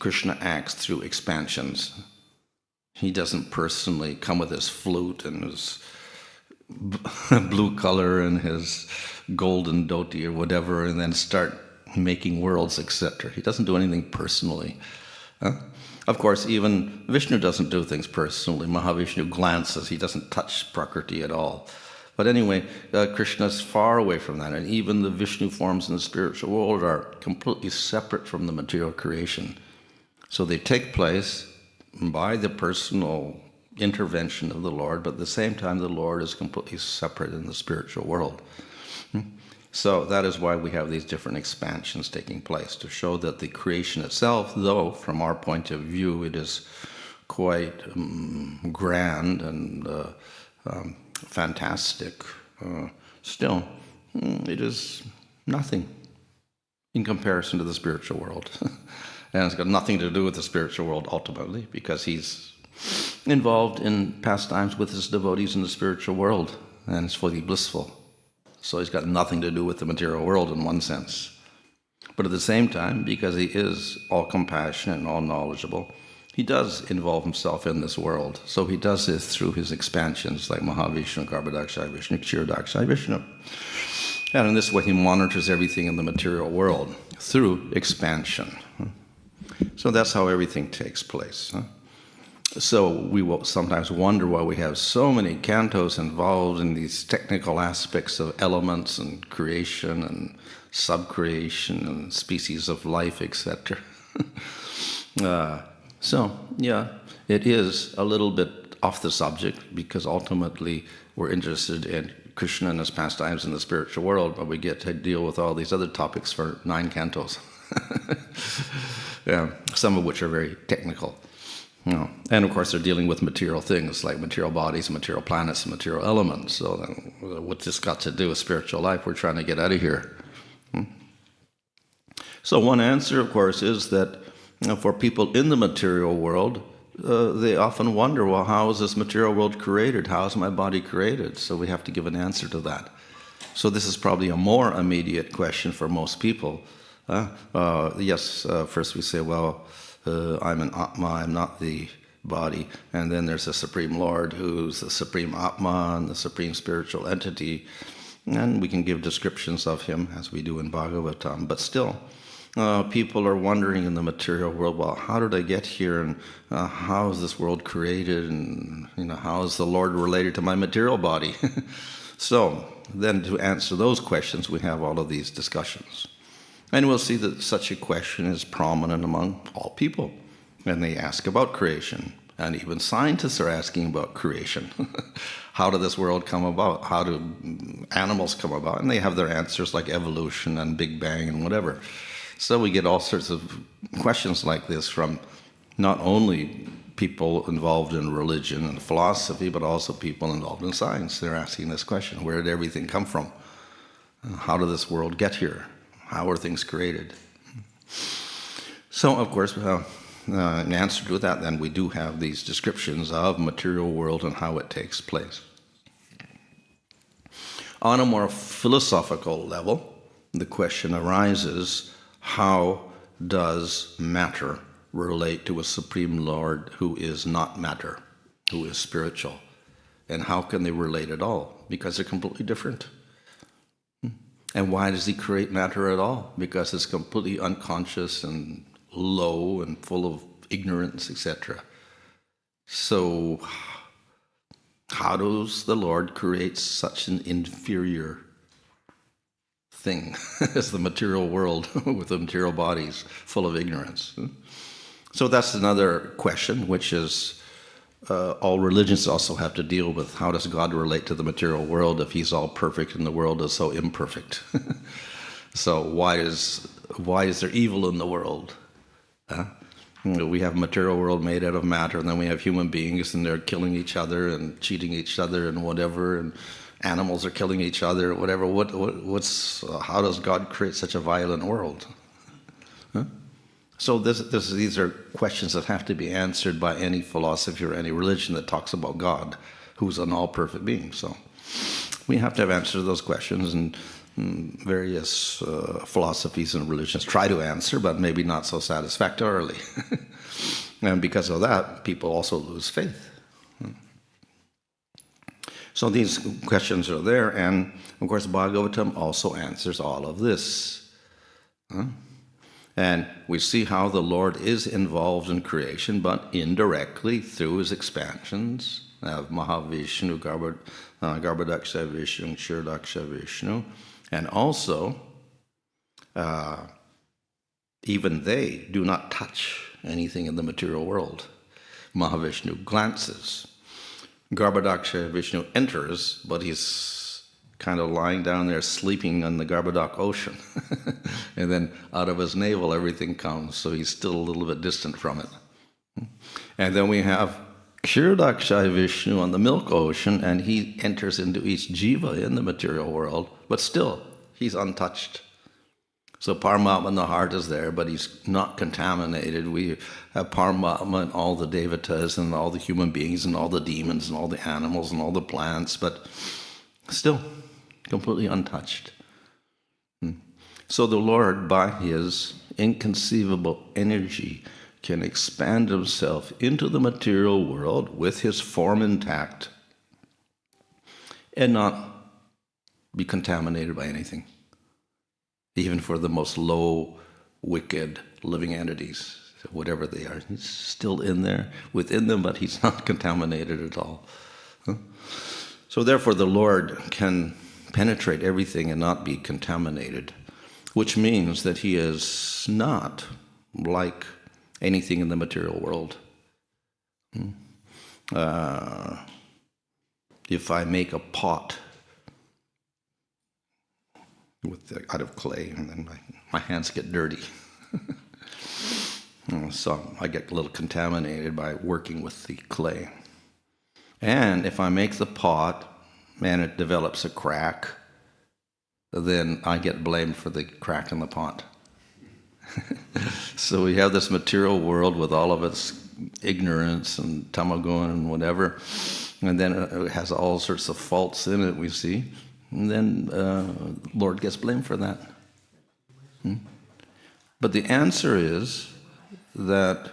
Krishna acts through expansions. He doesn't personally come with his flute and his blue color and his golden dhoti or whatever and then start making worlds, etc. He doesn't do anything personally. Of course, even Vishnu doesn't do things personally. Mahavishnu glances. He doesn't touch Prakriti at all. But anyway, Krishna is far away from that, and even the Vishnu forms in the spiritual world are completely separate from the material creation. So they take place by the personal intervention of the Lord, but at the same time the Lord is completely separate in the spiritual world. So that is why we have these different expansions taking place, to show that the creation itself, though from our point of view it is quite grand and fantastic, still it is nothing in comparison to the spiritual world. And it's got nothing to do with the spiritual world ultimately, because he's involved in pastimes with his devotees in the spiritual world, and it's fully blissful. So he's got nothing to do with the material world in one sense. But at the same time, because he is all compassionate and all knowledgeable, he does involve himself in this world. So he does this through his expansions, like Mahavishnu, Garbhodakshaya Vishnu, Kshirodakshaya Vishnu. And in this way, he monitors everything in the material world through expansion. So that's how everything takes place. So we will sometimes wonder why we have so many cantos involved in these technical aspects of elements and creation and subcreation and species of life, etc. So, yeah, it is a little bit off the subject, because ultimately we're interested in Krishna and his pastimes in the spiritual world, but we get to deal with all these other topics for 9 cantos. Yeah, some of which are very technical. And of course they're dealing with material things like material bodies, material planets, and material elements. So then, what's this got to do with spiritual life? We're trying to get out of here. So one answer, of course, is that for people in the material world, they often wonder, well, how is this material world created? How is my body created? So we have to give an answer to that. So this is probably a more immediate question for most people. First we say, well, I'm an Atma, I'm not the body. And then there's a Supreme Lord who's the Supreme Atma and the Supreme Spiritual Entity. And we can give descriptions of him as we do in Bhagavatam. But still, people are wondering in the material world, well, how did I get here? And how is this world created? And how is the Lord related to my material body? So then to answer those questions, we have all of these discussions. And we'll see that such a question is prominent among all people. And they ask about creation. And even scientists are asking about creation. How did this world come about? How do animals come about? And they have their answers like evolution and Big Bang and whatever. So we get all sorts of questions like this from not only people involved in religion and philosophy, but also people involved in science. They're asking this question: where did everything come from? How did this world get here? How are things created? So, of course, in answer to that, then, we do have these descriptions of material world and how it takes place. On a more philosophical level, the question arises, how does matter relate to a Supreme Lord who is not matter, who is spiritual? And how can they relate at all? Because they're completely different. And why does he create matter at all? Because it's completely unconscious and low and full of ignorance, etc. So how does the Lord create such an inferior thing as the material world with the material bodies full of ignorance? So that's another question, which is all religions also have to deal with. How does God relate to the material world if he's all perfect and the world is so imperfect? So why is there evil in the world? We have a material world made out of matter, and then we have human beings, and they're killing each other and cheating each other and whatever, and animals are killing each other, whatever. How does God create such a violent world? So these are questions that have to be answered by any philosophy or any religion that talks about God, who's an all-perfect being. So we have to have answers to those questions, and various philosophies and religions try to answer, but maybe not so satisfactorily. And because of that, people also lose faith. So these questions are there, and of course Bhagavatam also answers all of this. And we see how the Lord is involved in creation, but indirectly through his expansions, of Mahavishnu, Garbhodaksha Vishnu, Kshirodaksha Vishnu, and also even they do not touch anything in the material world. Mahavishnu glances. Garbhodaksha Vishnu enters, but he's kind of lying down there sleeping on the Garbhodak ocean. And then out of his navel everything comes, so he's still a little bit distant from it. And then we have Kshirodaksha Vishnu on the milk ocean, and he enters into each jiva in the material world, but still, he's untouched. So Paramatma in the heart is there, but he's not contaminated. We have Paramatma and all the devatas and all the human beings and all the demons and all the animals and all the plants, but still completely untouched. So the Lord, by his inconceivable energy, can expand himself into the material world with his form intact and not be contaminated by anything, even for the most low, wicked, living entities, whatever they are. He's still in there, within them, but he's not contaminated at all. So therefore the Lord can penetrate everything and not be contaminated, which means that he is not like anything in the material world. If I make a pot out of clay, and then my hands get dirty. So I get a little contaminated by working with the clay. And if I make the pot and it develops a crack, then I get blamed for the crack in the pot. So we have this material world with all of its ignorance and tamagun and whatever, and then it has all sorts of faults in it, we see. And then Lord gets blamed for that. But the answer is that,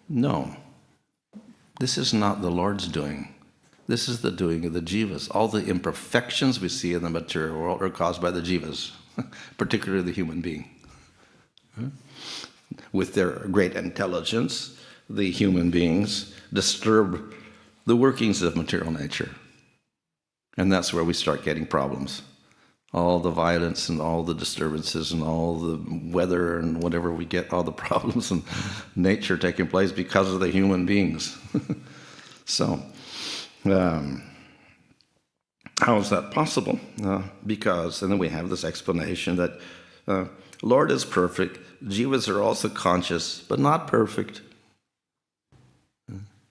no, this is not the Lord's doing. This is the doing of the jivas. All the imperfections we see in the material world are caused by the jivas, particularly the human being. With their great intelligence, the human beings disturb the workings of material nature. And that's where we start getting problems. All the violence and all the disturbances and all the weather and whatever we get, all the problems in nature taking place because of the human beings. So, how is that possible? Because, and then we have this explanation that Lord is perfect, jivas are also conscious, but not perfect.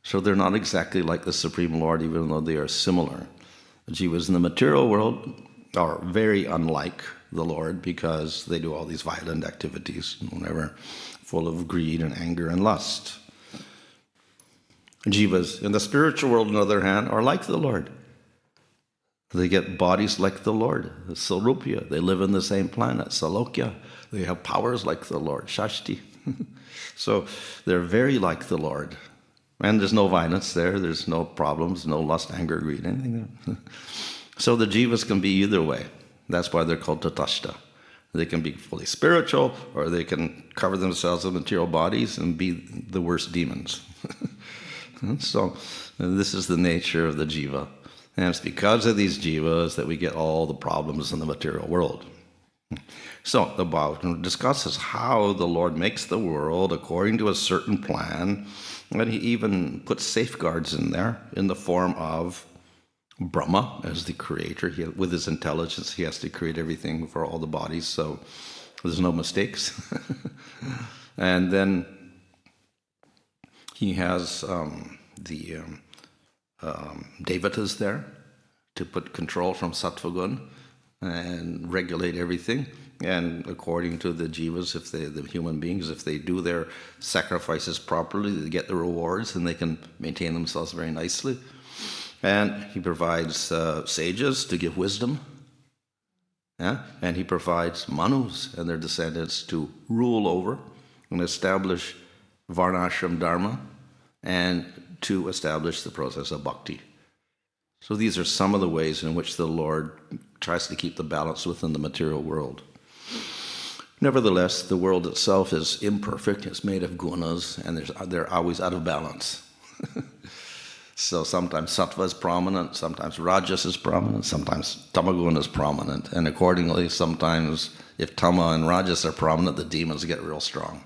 So they're not exactly like the Supreme Lord, even though they are similar. The jivas in the material world are very unlike the Lord because they do all these violent activities, whatever, full of greed and anger and lust. Jivas in the spiritual world, on the other hand, are like the Lord. They get bodies like the Lord, Sarupya. They live in the same planet, Salokya. They have powers like the Lord, Shashti. So they're very like the Lord. And there's no violence there. There's no problems, no lust, anger, greed, anything there. So the jivas can be either way. That's why they're called tatashta. They can be fully spiritual, or they can cover themselves in material bodies and be the worst demons. So this is the nature of the jiva. And it's because of these jivas that we get all the problems in the material world. So the Bhagavatam discusses how the Lord makes the world according to a certain plan, and he even puts safeguards in there in the form of Brahma as the creator. With his intelligence, he has to create everything for all the bodies, so there's no mistakes. And then he has the devatas there to put control from sattva-gun and regulate everything. And according to the jivas, the human beings, if they do their sacrifices properly, they get the rewards and they can maintain themselves very nicely. And he provides sages to give wisdom. Yeah? And he provides manus and their descendants to rule over and establish varnashram dharma and to establish the process of bhakti. So these are some of the ways in which the Lord tries to keep the balance within the material world. Nevertheless, the world itself is imperfect. It's made of gunas, and they're always out of balance. So sometimes sattva is prominent, sometimes rajas is prominent, sometimes tamaguna is prominent. And accordingly, sometimes if tama and rajas are prominent, the demons get real strong.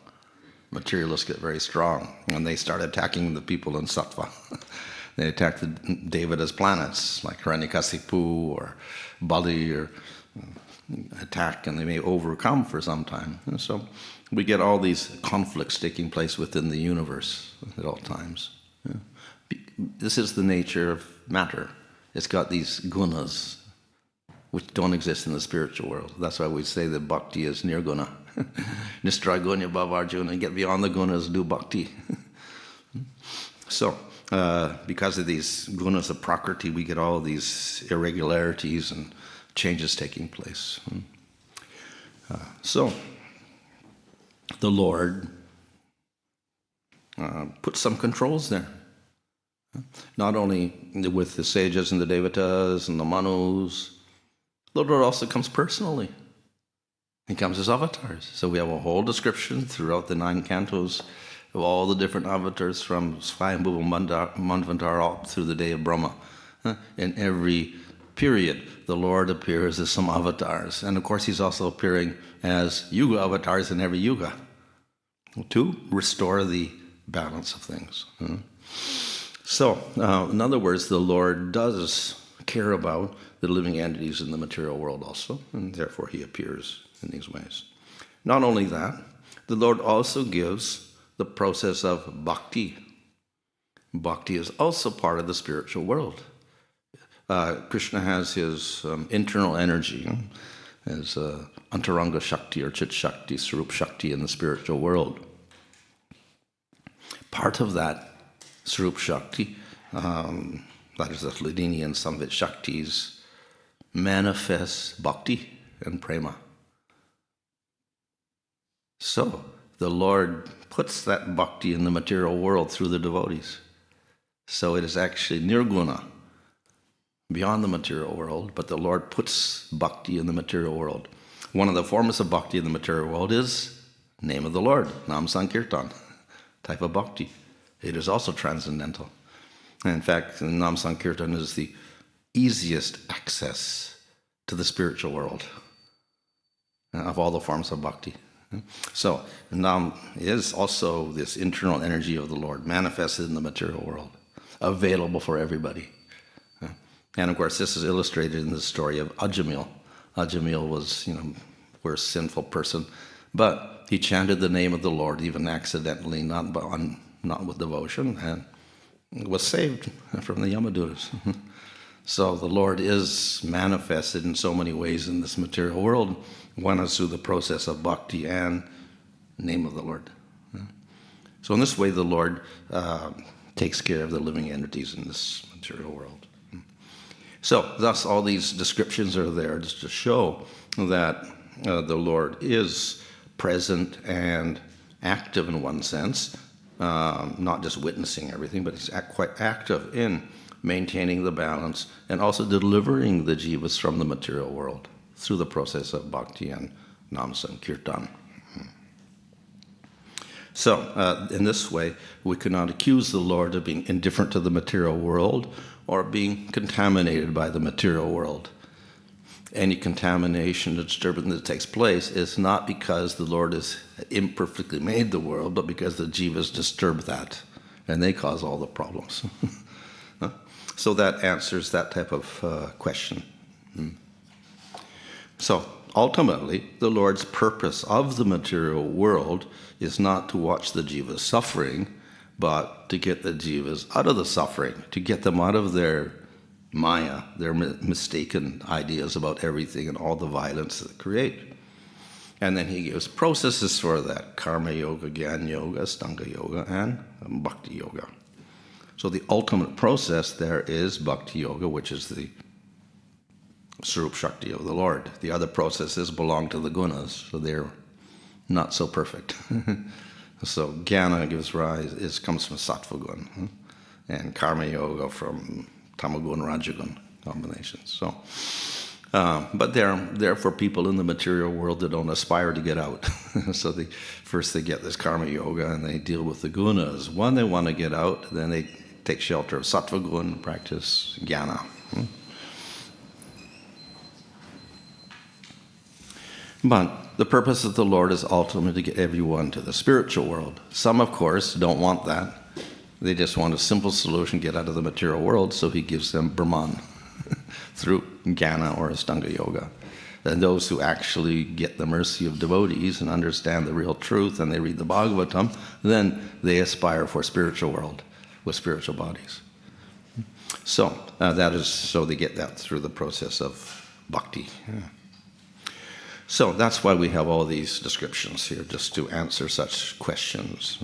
Materialists get very strong, and they start attacking the people in sattva. They attack the Devada's planets, like Hiranyakasipu or Bali, or attack, and they may overcome for some time. And so we get all these conflicts taking place within the universe at all times. Yeah. This is the nature of matter. It's got these gunas, which don't exist in the spiritual world. That's why we say that bhakti is nirguna. Nistra gunya bhavarjuna, and get beyond the gunas, do bhakti. So, because of these gunas of prakriti, we get all these irregularities and changes taking place. So, the Lord put some controls there. Not only with the sages and the devatas and the manus, the Lord also comes personally. He comes as avatars. So we have a whole description throughout the 9 cantos of all the different avatars from Swayambhuva Manvantara up through the day of Brahma. In every period, the Lord appears as some avatars. And of course, he's also appearing as yuga avatars in every yuga to restore the balance of things. So, in other words, the Lord does care about the living entities in the material world also, and therefore he appears in these ways. Not only that, the Lord also gives the process of bhakti. Bhakti is also part of the spiritual world. Krishna has his internal energy as antaranga shakti or chit shakti, swarup shakti in the spiritual world. Part of that swarup shakti, that is the Hladini and Samvit shaktis, manifests bhakti and prema. So the Lord puts that bhakti in the material world through the devotees. So it is actually nirguna, beyond the material world, but the Lord puts bhakti in the material world. One of the forms of bhakti in the material world is name of the Lord, Nam Sankirtan, type of bhakti. It is also transcendental. And in fact, Nam Sankirtan is the easiest access to the spiritual world of all the forms of bhakti. So Nam is also this internal energy of the Lord manifested in the material world, available for everybody. And of course, this is illustrated in the story of Ajamil. Ajamil was, a worst sinful person, but he chanted the name of the Lord, even accidentally, not with devotion, and was saved from the Yamadutas. So the Lord is manifested in so many ways in this material world. One is through the process of bhakti and name of the Lord. So in this way, the Lord takes care of the living entities in this material world. So thus all these descriptions are there just to show that the Lord is present and active in one sense, not just witnessing everything, but he's quite active in maintaining the balance and also delivering the jivas from the material world through the process of bhakti and nam sankirtan. So in this way, we cannot accuse the Lord of being indifferent to the material world or being contaminated by the material world. Any contamination or disturbance that takes place is not because the Lord has imperfectly made the world, but because the jivas disturb that, and they cause all the problems. So that answers that type of question. So ultimately, the Lord's purpose of the material world is not to watch the jivas suffering, but to get the jivas out of the suffering, to get them out of their maya, their mistaken ideas about everything and all the violence that they create. And then he gives processes for that: karma yoga, jnana yoga, stanga yoga, and bhakti yoga. So the ultimate process there is bhakti yoga, which is the swarup shakti of the Lord. The other processes belong to the gunas, so they're not so perfect. So jnana comes from sattva gun, and karma yoga from tamagun, rajagun combinations. So, but they're for people in the material world that don't aspire to get out. So first they get this karma yoga and they deal with the gunas. When they want to get out, then they take shelter of sattva gun, practice jnana. But the purpose of the Lord is ultimately to get everyone to the spiritual world. Some, of course, don't want that. They just want a simple solution, get out of the material world, so he gives them Brahman through jnana or Astanga Yoga. And those who actually get the mercy of devotees and understand the real truth and they read the Bhagavatam, then they aspire for spiritual world with spiritual bodies. So so they get that through the process of bhakti. So that's why we have all these descriptions here, just to answer such questions.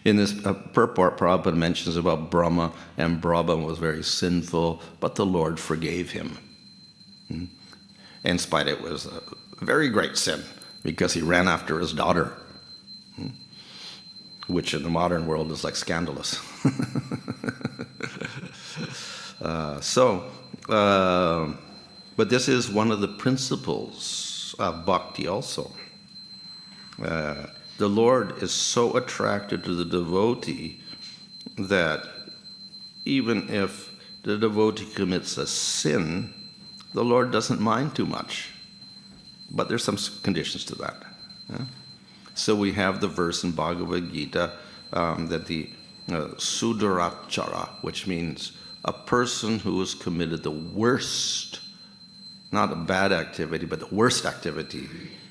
In this purport, Prabhupada mentions about Brahma, and Brahma was very sinful, but the Lord forgave him. In spite it was a very great sin, because he ran after his daughter, which in the modern world is like scandalous. But this is one of the principles of bhakti also. The Lord is so attracted to the devotee that even if the devotee commits a sin, the Lord doesn't mind too much. But there's some conditions to that. So we have the verse in Bhagavad Gita that the Sudurachara, which means a person who has committed the worst, not a bad activity, but the worst activity.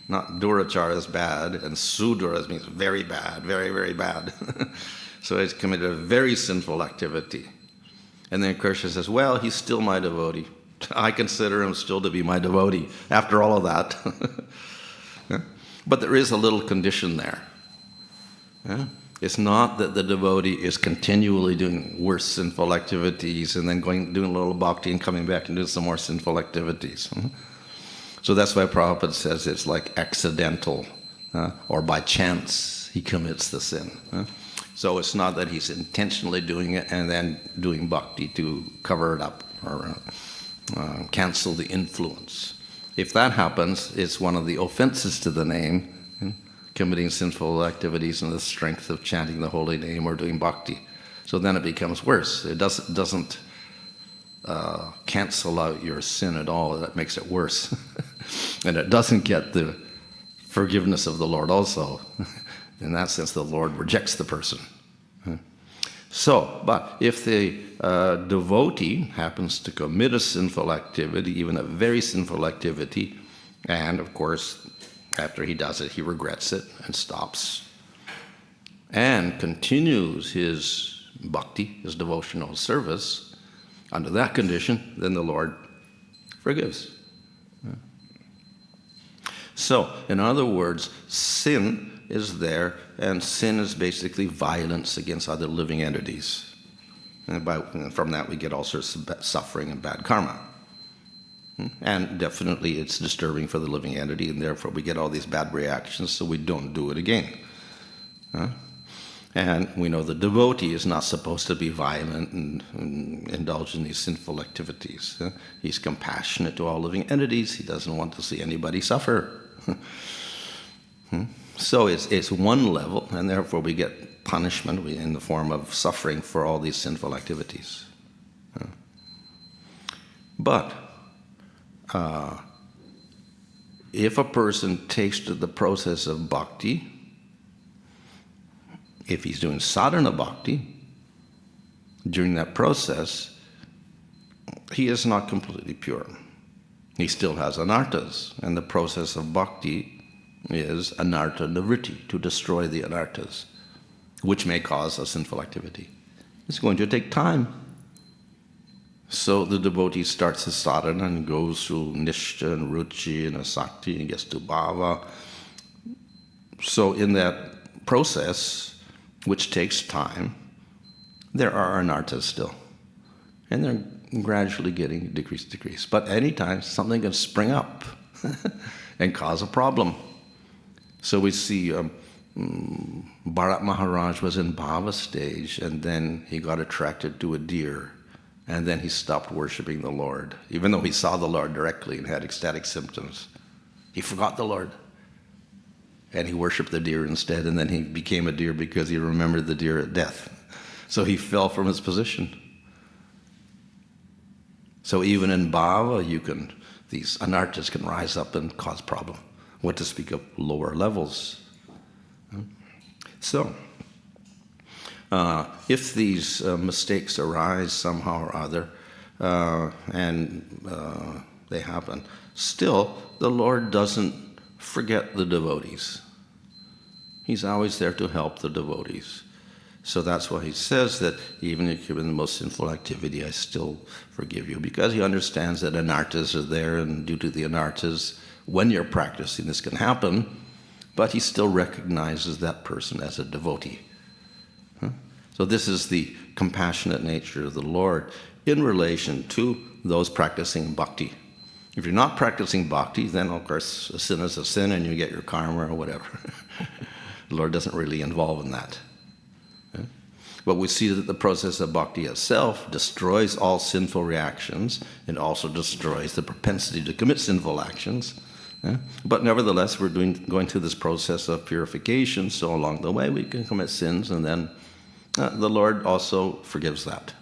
Not durachara is bad, and sudara means very bad, very, very bad. So he's committed a very sinful activity. And then Krishna says, well, he's still my devotee. I consider him still to be my devotee after all of that. But there is a little condition there. It's not that the devotee is continually doing worse sinful activities and then doing a little bhakti and coming back and doing some more sinful activities. So that's why Prabhupada says it's like accidental, or by chance he commits the sin. So it's not that he's intentionally doing it and then doing bhakti to cover it up or cancel the influence. If that happens, it's one of the offenses to the name, committing sinful activities in the strength of chanting the holy name or doing bhakti. So then it becomes worse. It doesn't cancel out your sin at all. That makes it worse. And it doesn't get the forgiveness of the Lord also. In that sense, the Lord rejects the person. So, but if the devotee happens to commit a sinful activity, even a very sinful activity, and of course, after he does it, he regrets it and stops, and continues his bhakti, his devotional service, under that condition, then the Lord forgives. So, in other words, sin is there, and sin is basically violence against other living entities. And from that we get all sorts of suffering and bad karma. And definitely it's disturbing for the living entity, and therefore we get all these bad reactions, so we don't do it again. And we know the devotee is not supposed to be violent and indulge in these sinful activities. He's compassionate to all living entities. He doesn't want to see anybody suffer. So it's one level, and therefore we get punishment in the form of suffering for all these sinful activities. But if a person takes to the process of bhakti, if he's doing sadhana bhakti, during that process, he is not completely pure. He still has anarthas, and the process of bhakti is anartha nivritti, to destroy the anarthas, which may cause a sinful activity. It's going to take time. So the devotee starts his sadhana and goes through nishta and ruchi and asakti and gets to bhava. So in that process, which takes time, there are anarthas still. And they're gradually getting decrease. But anytime something can spring up and cause a problem. So we see Bharat Maharaj was in bhava stage, and then he got attracted to a deer, and then he stopped worshiping the Lord. Even though he saw the Lord directly and had ecstatic symptoms, he forgot the Lord. And he worshipped the deer instead, and then he became a deer because he remembered the deer at death. So he fell from his position. So even in bhava, these anarthas can rise up and cause problem. What to speak of lower levels? So, if these mistakes arise somehow or other, and they happen, still the Lord doesn't forget the devotees. He's always there to help the devotees. So that's why he says that even if you're in the most sinful activity, I still forgive you, because he understands that anarthas are there, and due to the anarthas, when you're practicing, this can happen, but he still recognizes that person as a devotee. So this is the compassionate nature of the Lord in relation to those practicing bhakti. If you're not practicing bhakti, then of course a sin is a sin and you get your karma or whatever. The Lord doesn't really involve in that. But we see that the process of bhakti itself destroys all sinful reactions. It also destroys the propensity to commit sinful actions. But nevertheless, we're going through this process of purification, so along the way we can commit sins, and then the Lord also forgives that.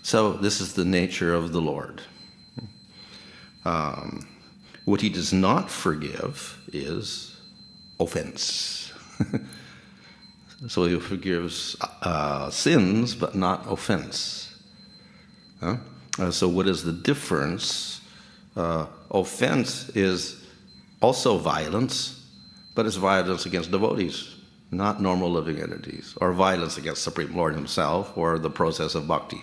So this is the nature of the Lord. What he does not forgive is offense. So he forgives sins, but not offense. So what is the difference? Offense is also violence, but it's violence against devotees, not normal living entities, or violence against Supreme Lord himself, or the process of bhakti.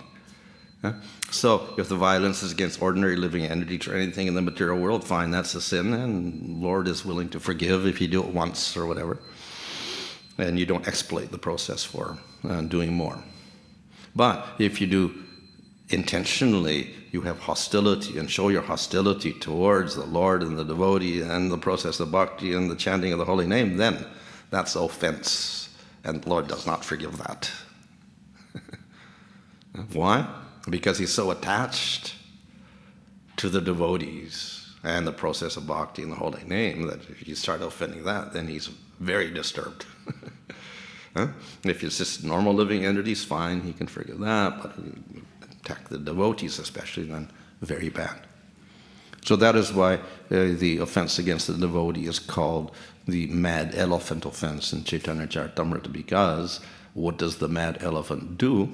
So if the violence is against ordinary living entities or anything in the material world, fine, that's a sin, and Lord is willing to forgive if you do it once or whatever, and you don't exploit the process for doing more. But if you do intentionally, you have hostility and show your hostility towards the Lord and the devotee and the process of bhakti and the chanting of the holy name, then that's offense, and the Lord does not forgive that. Why? Because he's so attached to the devotees and the process of bhakti and the holy name that if you start offending that, then he's very disturbed. If it's just normal living entities, fine, he can forgive that, but attack the devotees especially, then very bad. So that is why the offense against the devotee is called the mad elephant offense in Chaitanya Charitamrita, because what does the mad elephant do?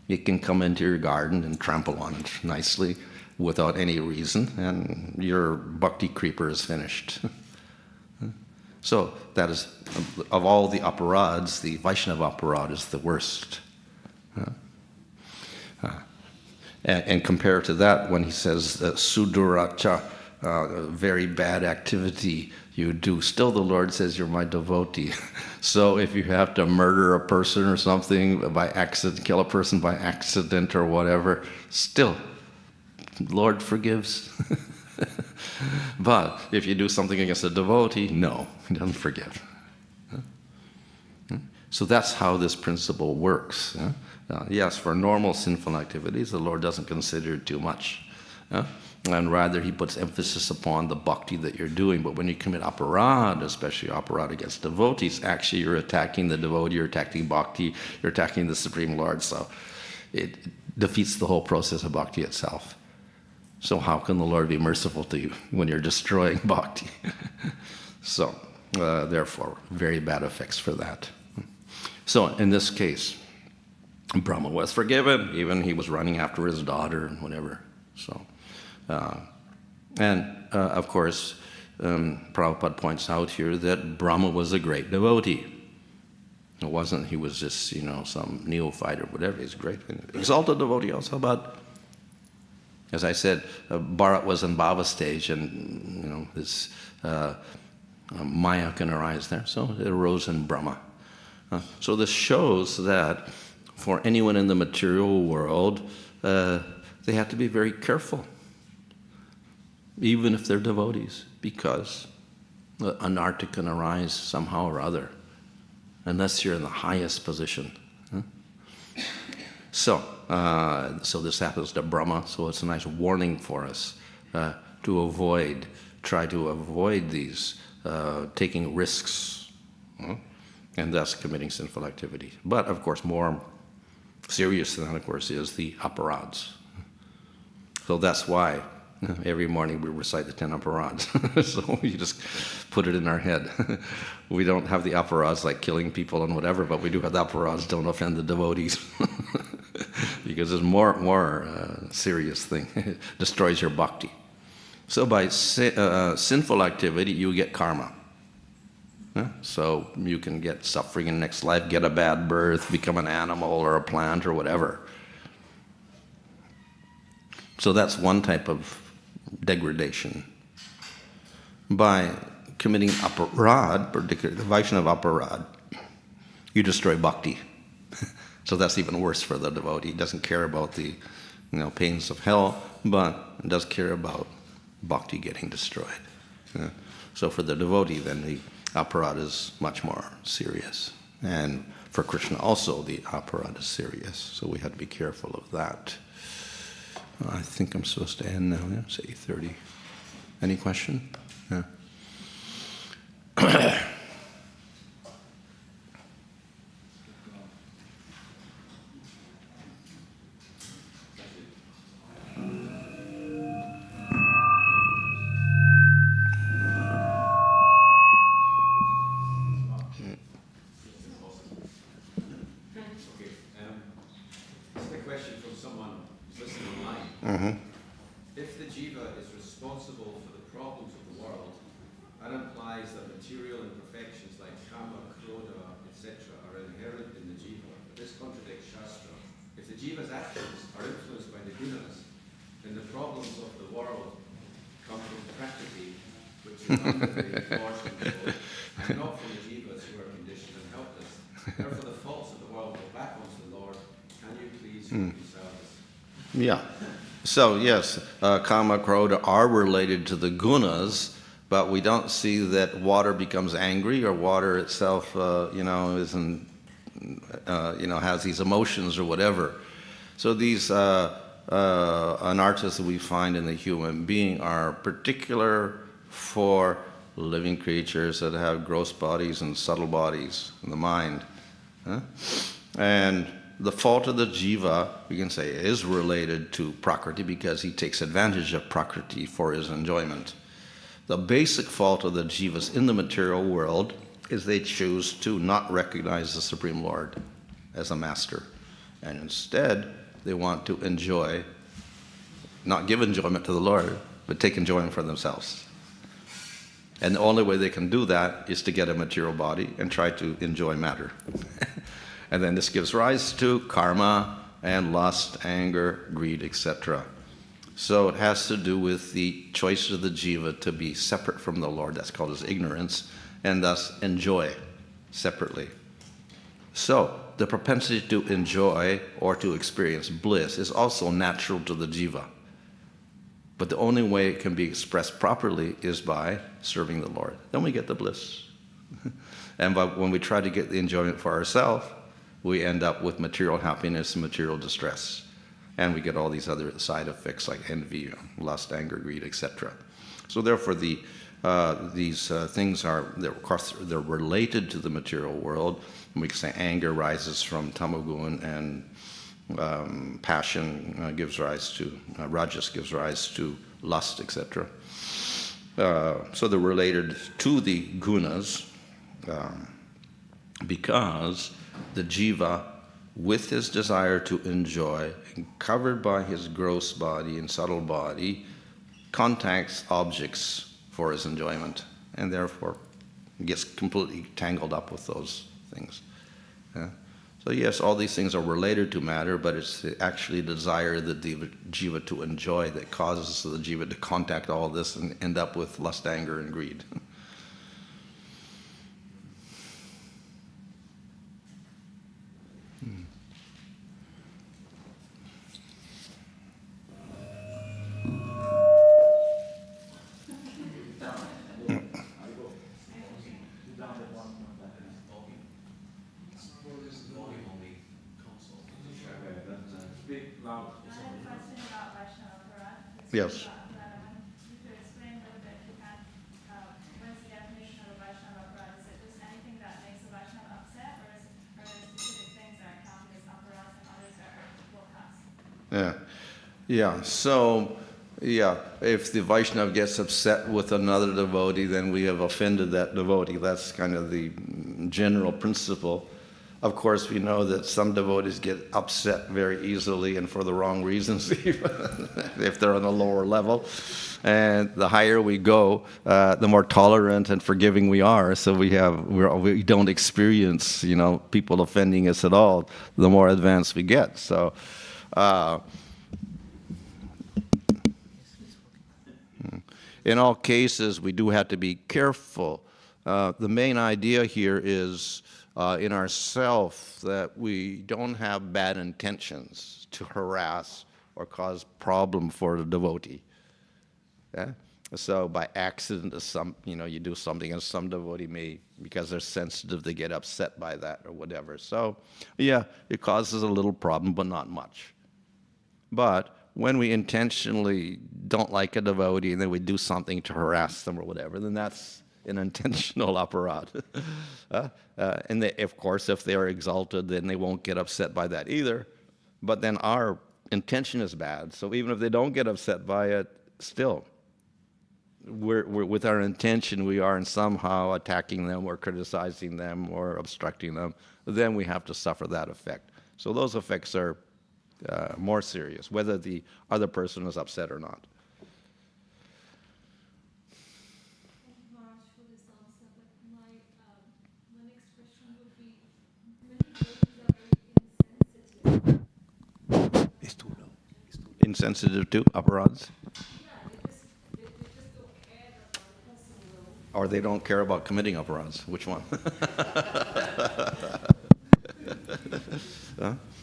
It can come into your garden and trample on it nicely without any reason, and your bhakti creeper is finished. So that is, of all the aparads, the Vaishnava aparad is the worst. And compared to that, when he says suduracha, very bad activity you do, still the Lord says you're my devotee. So if you have to murder a person or something by accident, kill a person by accident or whatever, still, the Lord forgives. But if you do something against a devotee, no, he doesn't forgive. So that's how this principle works. Yes, for normal sinful activities, the Lord doesn't consider it too much. And rather, he puts emphasis upon the bhakti that you're doing. But when you commit aparad, especially aparad against devotees, actually you're attacking the devotee, you're attacking bhakti, you're attacking the Supreme Lord. So it defeats the whole process of bhakti itself. So how can the Lord be merciful to you when you're destroying bhakti? So, therefore, very bad effects for that. So, in this case, Brahma was forgiven, even he was running after his daughter and whatever. So, of course, Prabhupada points out here that Brahma was a great devotee. It wasn't he was just, some neophyte or whatever. He's a great, exalted devotee also, but as I said, Bharat was in bhava stage, and this Maya can arise there. So it arose in Brahma. So this shows that for anyone in the material world, they have to be very careful, even if they're devotees, because anartha can arise somehow or other, unless you're in the highest position. So this happens to Brahma, so it's a nice warning for us to try to avoid these, taking risks, and thus committing sinful activity. But, of course, more serious than that, of course, is the aparadhs. So that's why every morning we recite the 10 aparadhs. So you just put it in our head. We don't have the aparadhs like killing people and whatever, but we do have the aparadhs, don't offend the devotees. Because it's more serious thing. It destroys your bhakti. So by sinful activity, you get karma. So you can get suffering in the next life, get a bad birth, become an animal or a plant or whatever. So that's one type of degradation. By committing aparadh, particularly the Vaishnava aparadh, you destroy bhakti. So that's even worse for the devotee. He doesn't care about the pains of hell, but does care about bhakti getting destroyed. So for the devotee, then the aparadh is much more serious. And for Krishna also, the aparadh is serious. So we have to be careful of that. I think I'm supposed to end now. Yeah, it's 8:30. Any question? Yeah. If the jiva is responsible for the problems of the world, that implies that material imperfections like kama, krodha, etc. are inherent in the jiva. But this contradicts Shastra. If the jiva's actions are influenced by the gunas, then the problems of the world come from prakriti, which is under the Lord's control, and not from the jivas who are conditioned and helpless. Therefore, the faults of the world go back onto the Lord. Can you please reconcile this? Yeah. So yes, kama, krodha are related to the gunas, but we don't see that water becomes angry or water itself, isn't, has these emotions or whatever. So these anarthas that we find in the human being are particular for living creatures that have gross bodies and subtle bodies in the mind. And the fault of the jiva, we can say, is related to prakriti because he takes advantage of prakriti for his enjoyment. The basic fault of the jivas in the material world is they choose to not recognize the Supreme Lord as a master. And instead, they want to enjoy, not give enjoyment to the Lord, but take enjoyment for themselves. And the only way they can do that is to get a material body and try to enjoy matter. And then this gives rise to karma and lust, anger, greed, etc. So it has to do with the choice of the jiva to be separate from the Lord, that's called his ignorance, and thus enjoy separately. So the propensity to enjoy or to experience bliss is also natural to the jiva. But the only way it can be expressed properly is by serving the Lord. Then we get the bliss. And when we try to get the enjoyment for ourselves, we end up with material happiness and material distress. And we get all these other side effects like envy, lust, anger, greed, etc. So therefore, these things they're related to the material world. And we can say anger rises from tamagun, and passion gives rise to, rajas gives rise to lust, etc. So they're related to the gunas because the jiva, with his desire to enjoy, covered by his gross body and subtle body, contacts objects for his enjoyment, and therefore gets completely tangled up with those things. So yes, all these things are related to matter, but it's actually the desire that the jiva to enjoy that causes the jiva to contact all this and end up with lust, anger, and greed. Yes. You could explain a little bit, what's the definition of a Vaishnava aparadh? Is it just anything that makes a Vaishnava upset? Yeah. So, if the Vaishnava gets upset with another devotee, then we have offended that devotee. That's kind of the general principle. Of course, we know that some devotees get upset very easily and for the wrong reasons, even if they're on a lower level. And the higher we go, the more tolerant and forgiving we are. So we don't experience, people offending us at all. The more advanced we get. So. In all cases, we do have to be careful. The main idea here is in ourself that we don't have bad intentions to harass or cause problem for the devotee. Yeah? So by accident, you do something, and some devotee may, because they're sensitive, they get upset by that or whatever. So, it causes a little problem, but not much. But when we intentionally don't like a devotee and then we do something to harass them or whatever, then that's an intentional aparad. And of course, if they are exalted, then they won't get upset by that either. But then our intention is bad. So even if they don't get upset by it, still, we're with our intention, we are somehow attacking them or criticizing them or obstructing them. Then we have to suffer that effect. So those effects are more serious, whether the other person is upset or not. Thank you, Maharaj, for this answer. But my next question would be, many devotees are very insensitive. It's too low. Insensitive to aparads? They just don't care about the person will. Or they don't care about committing aparads? Which one?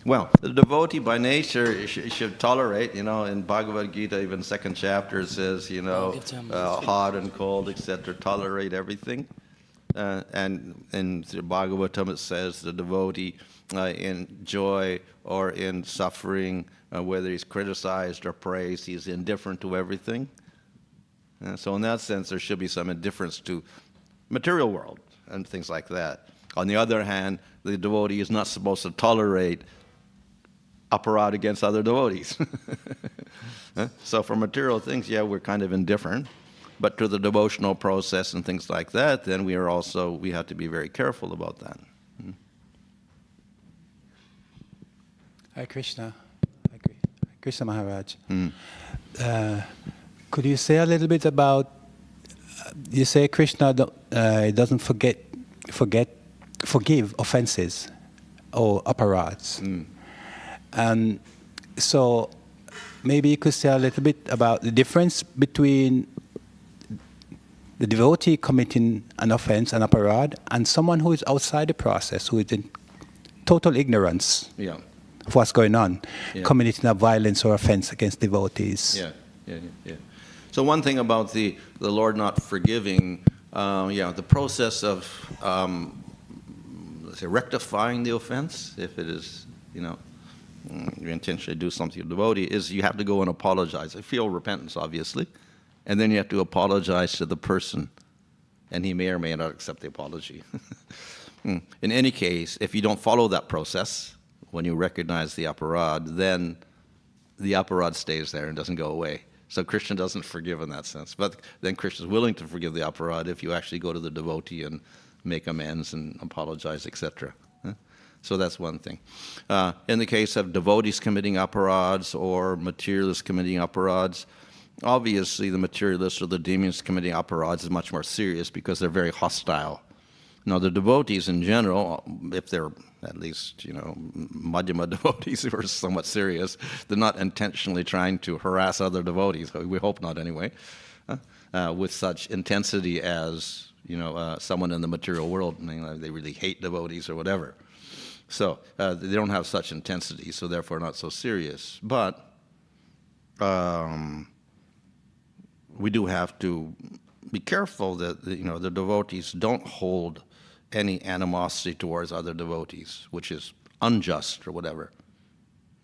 Well, the devotee by nature should tolerate, in Bhagavad Gita, even second chapter, it says, hot and cold, etc., tolerate everything. And in the Bhagavatam it says the devotee in joy or in suffering, whether he's criticized or praised, he's indifferent to everything. So in that sense, there should be some indifference to material world and things like that. On the other hand, the devotee is not supposed to tolerate aparad against other devotees. So for material things, we're kind of indifferent. But to the devotional process and things like that, then we have to be very careful about that. Hare Krishna. Hare Krishna Maharaj. Could you say a little bit about, you say Krishna doesn't forgive offenses or aparads. And so maybe you could say a little bit about the difference between the devotee committing an offense, an aparad, and someone who is outside the process, who is in total ignorance of what's going on, committing a violence or offense against devotees. So one thing about the Lord not forgiving, the process of let's say rectifying the offense, if it is, you intentionally do something to a devotee, is you have to go and apologize. I feel repentance, obviously, and then you have to apologize to the person, and he may or may not accept the apology. In any case, if you don't follow that process, when you recognize the aparad, then the aparad stays there and doesn't go away. So Krishna doesn't forgive in that sense. But then Krishna is willing to forgive the aparad if you actually go to the devotee and make amends and apologize, etc. So that's one thing. In the case of devotees committing aparads or materialists committing aparads, obviously the materialists or the demons committing aparads is much more serious because they're very hostile. Now the devotees in general, if they're at least, Madhyama devotees who are somewhat serious, they're not intentionally trying to harass other devotees, we hope not anyway, with such intensity as, someone in the material world, they really hate devotees or whatever. So they don't have such intensity, so therefore not so serious. But we do have to be careful that the devotees don't hold any animosity towards other devotees, which is unjust or whatever.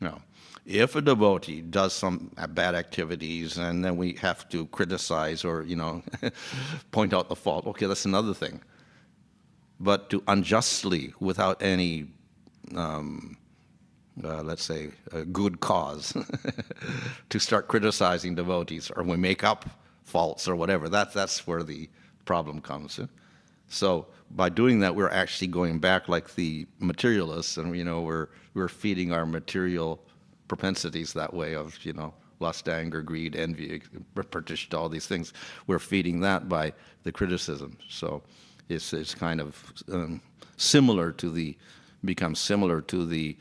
No. If a devotee does some bad activities and then we have to criticize or, point out the fault, okay, that's another thing. But to unjustly, without any let's say, a good cause to start criticizing devotees, or we make up faults or whatever. That's where the problem comes. So by doing that, we're actually going back like the materialists, and we're feeding our material propensities that way of lust, anger, greed, envy, partition, all these things. We're feeding that by the criticism. So it's kind of becomes similar to the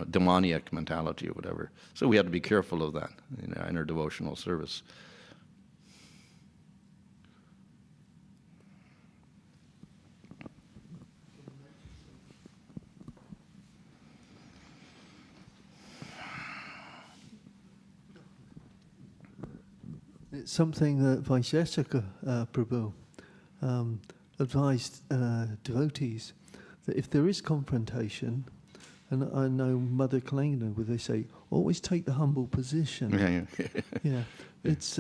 demoniac mentality or whatever. So we have to be careful of that in our devotional service. It's something that Vaisheshika Prabhu advised devotees that if there is confrontation, and I know Mother Kalingana, where they say, always take the humble position. Yeah. It's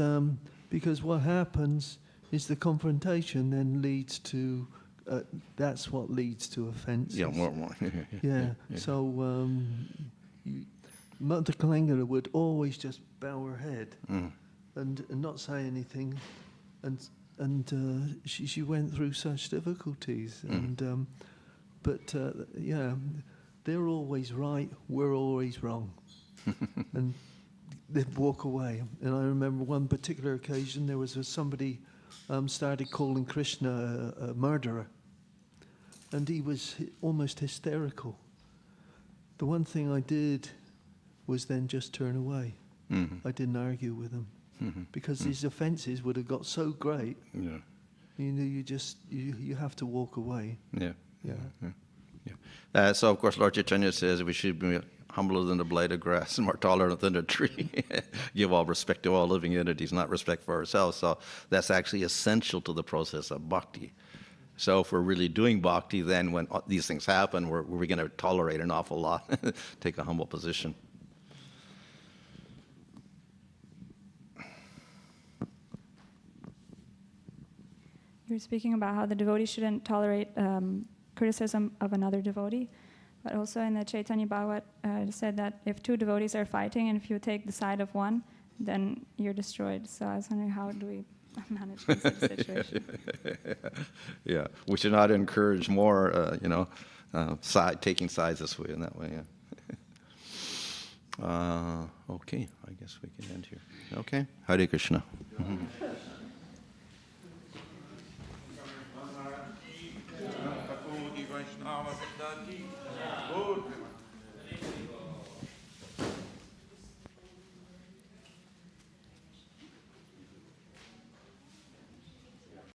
because what happens is the confrontation then leads to, that's what leads to offences. Yeah, more. Yeah. So Mother Kalingana would always just bow her head and not say anything, and she went through such difficulties, but they're always right, we're always wrong, and they'd walk away. And I remember one particular occasion, there was somebody started calling Krishna a murderer, and he was almost hysterical. The one thing I did was then just turn away. I didn't argue with him. Because his offences would have got so great, you have to walk away. So of course Lord Chaitanya says we should be humbler than the blade of grass and more tolerant than a tree. Give all respect to all living entities, not respect for ourselves. So that's actually essential to the process of bhakti. So if we're really doing bhakti, then when these things happen, we're going to tolerate an awful lot, take a humble position. You were speaking about how the devotee shouldn't tolerate criticism of another devotee, but also in the Chaitanya Bhagavat it said that if two devotees are fighting and if you take the side of one, then you're destroyed. So I was wondering, how do we manage this situation? Yeah, we should not encourage more, taking sides this way and that way. Okay, I guess we can end here. Okay, Hare Krishna. Vaishnava Vrinda ki,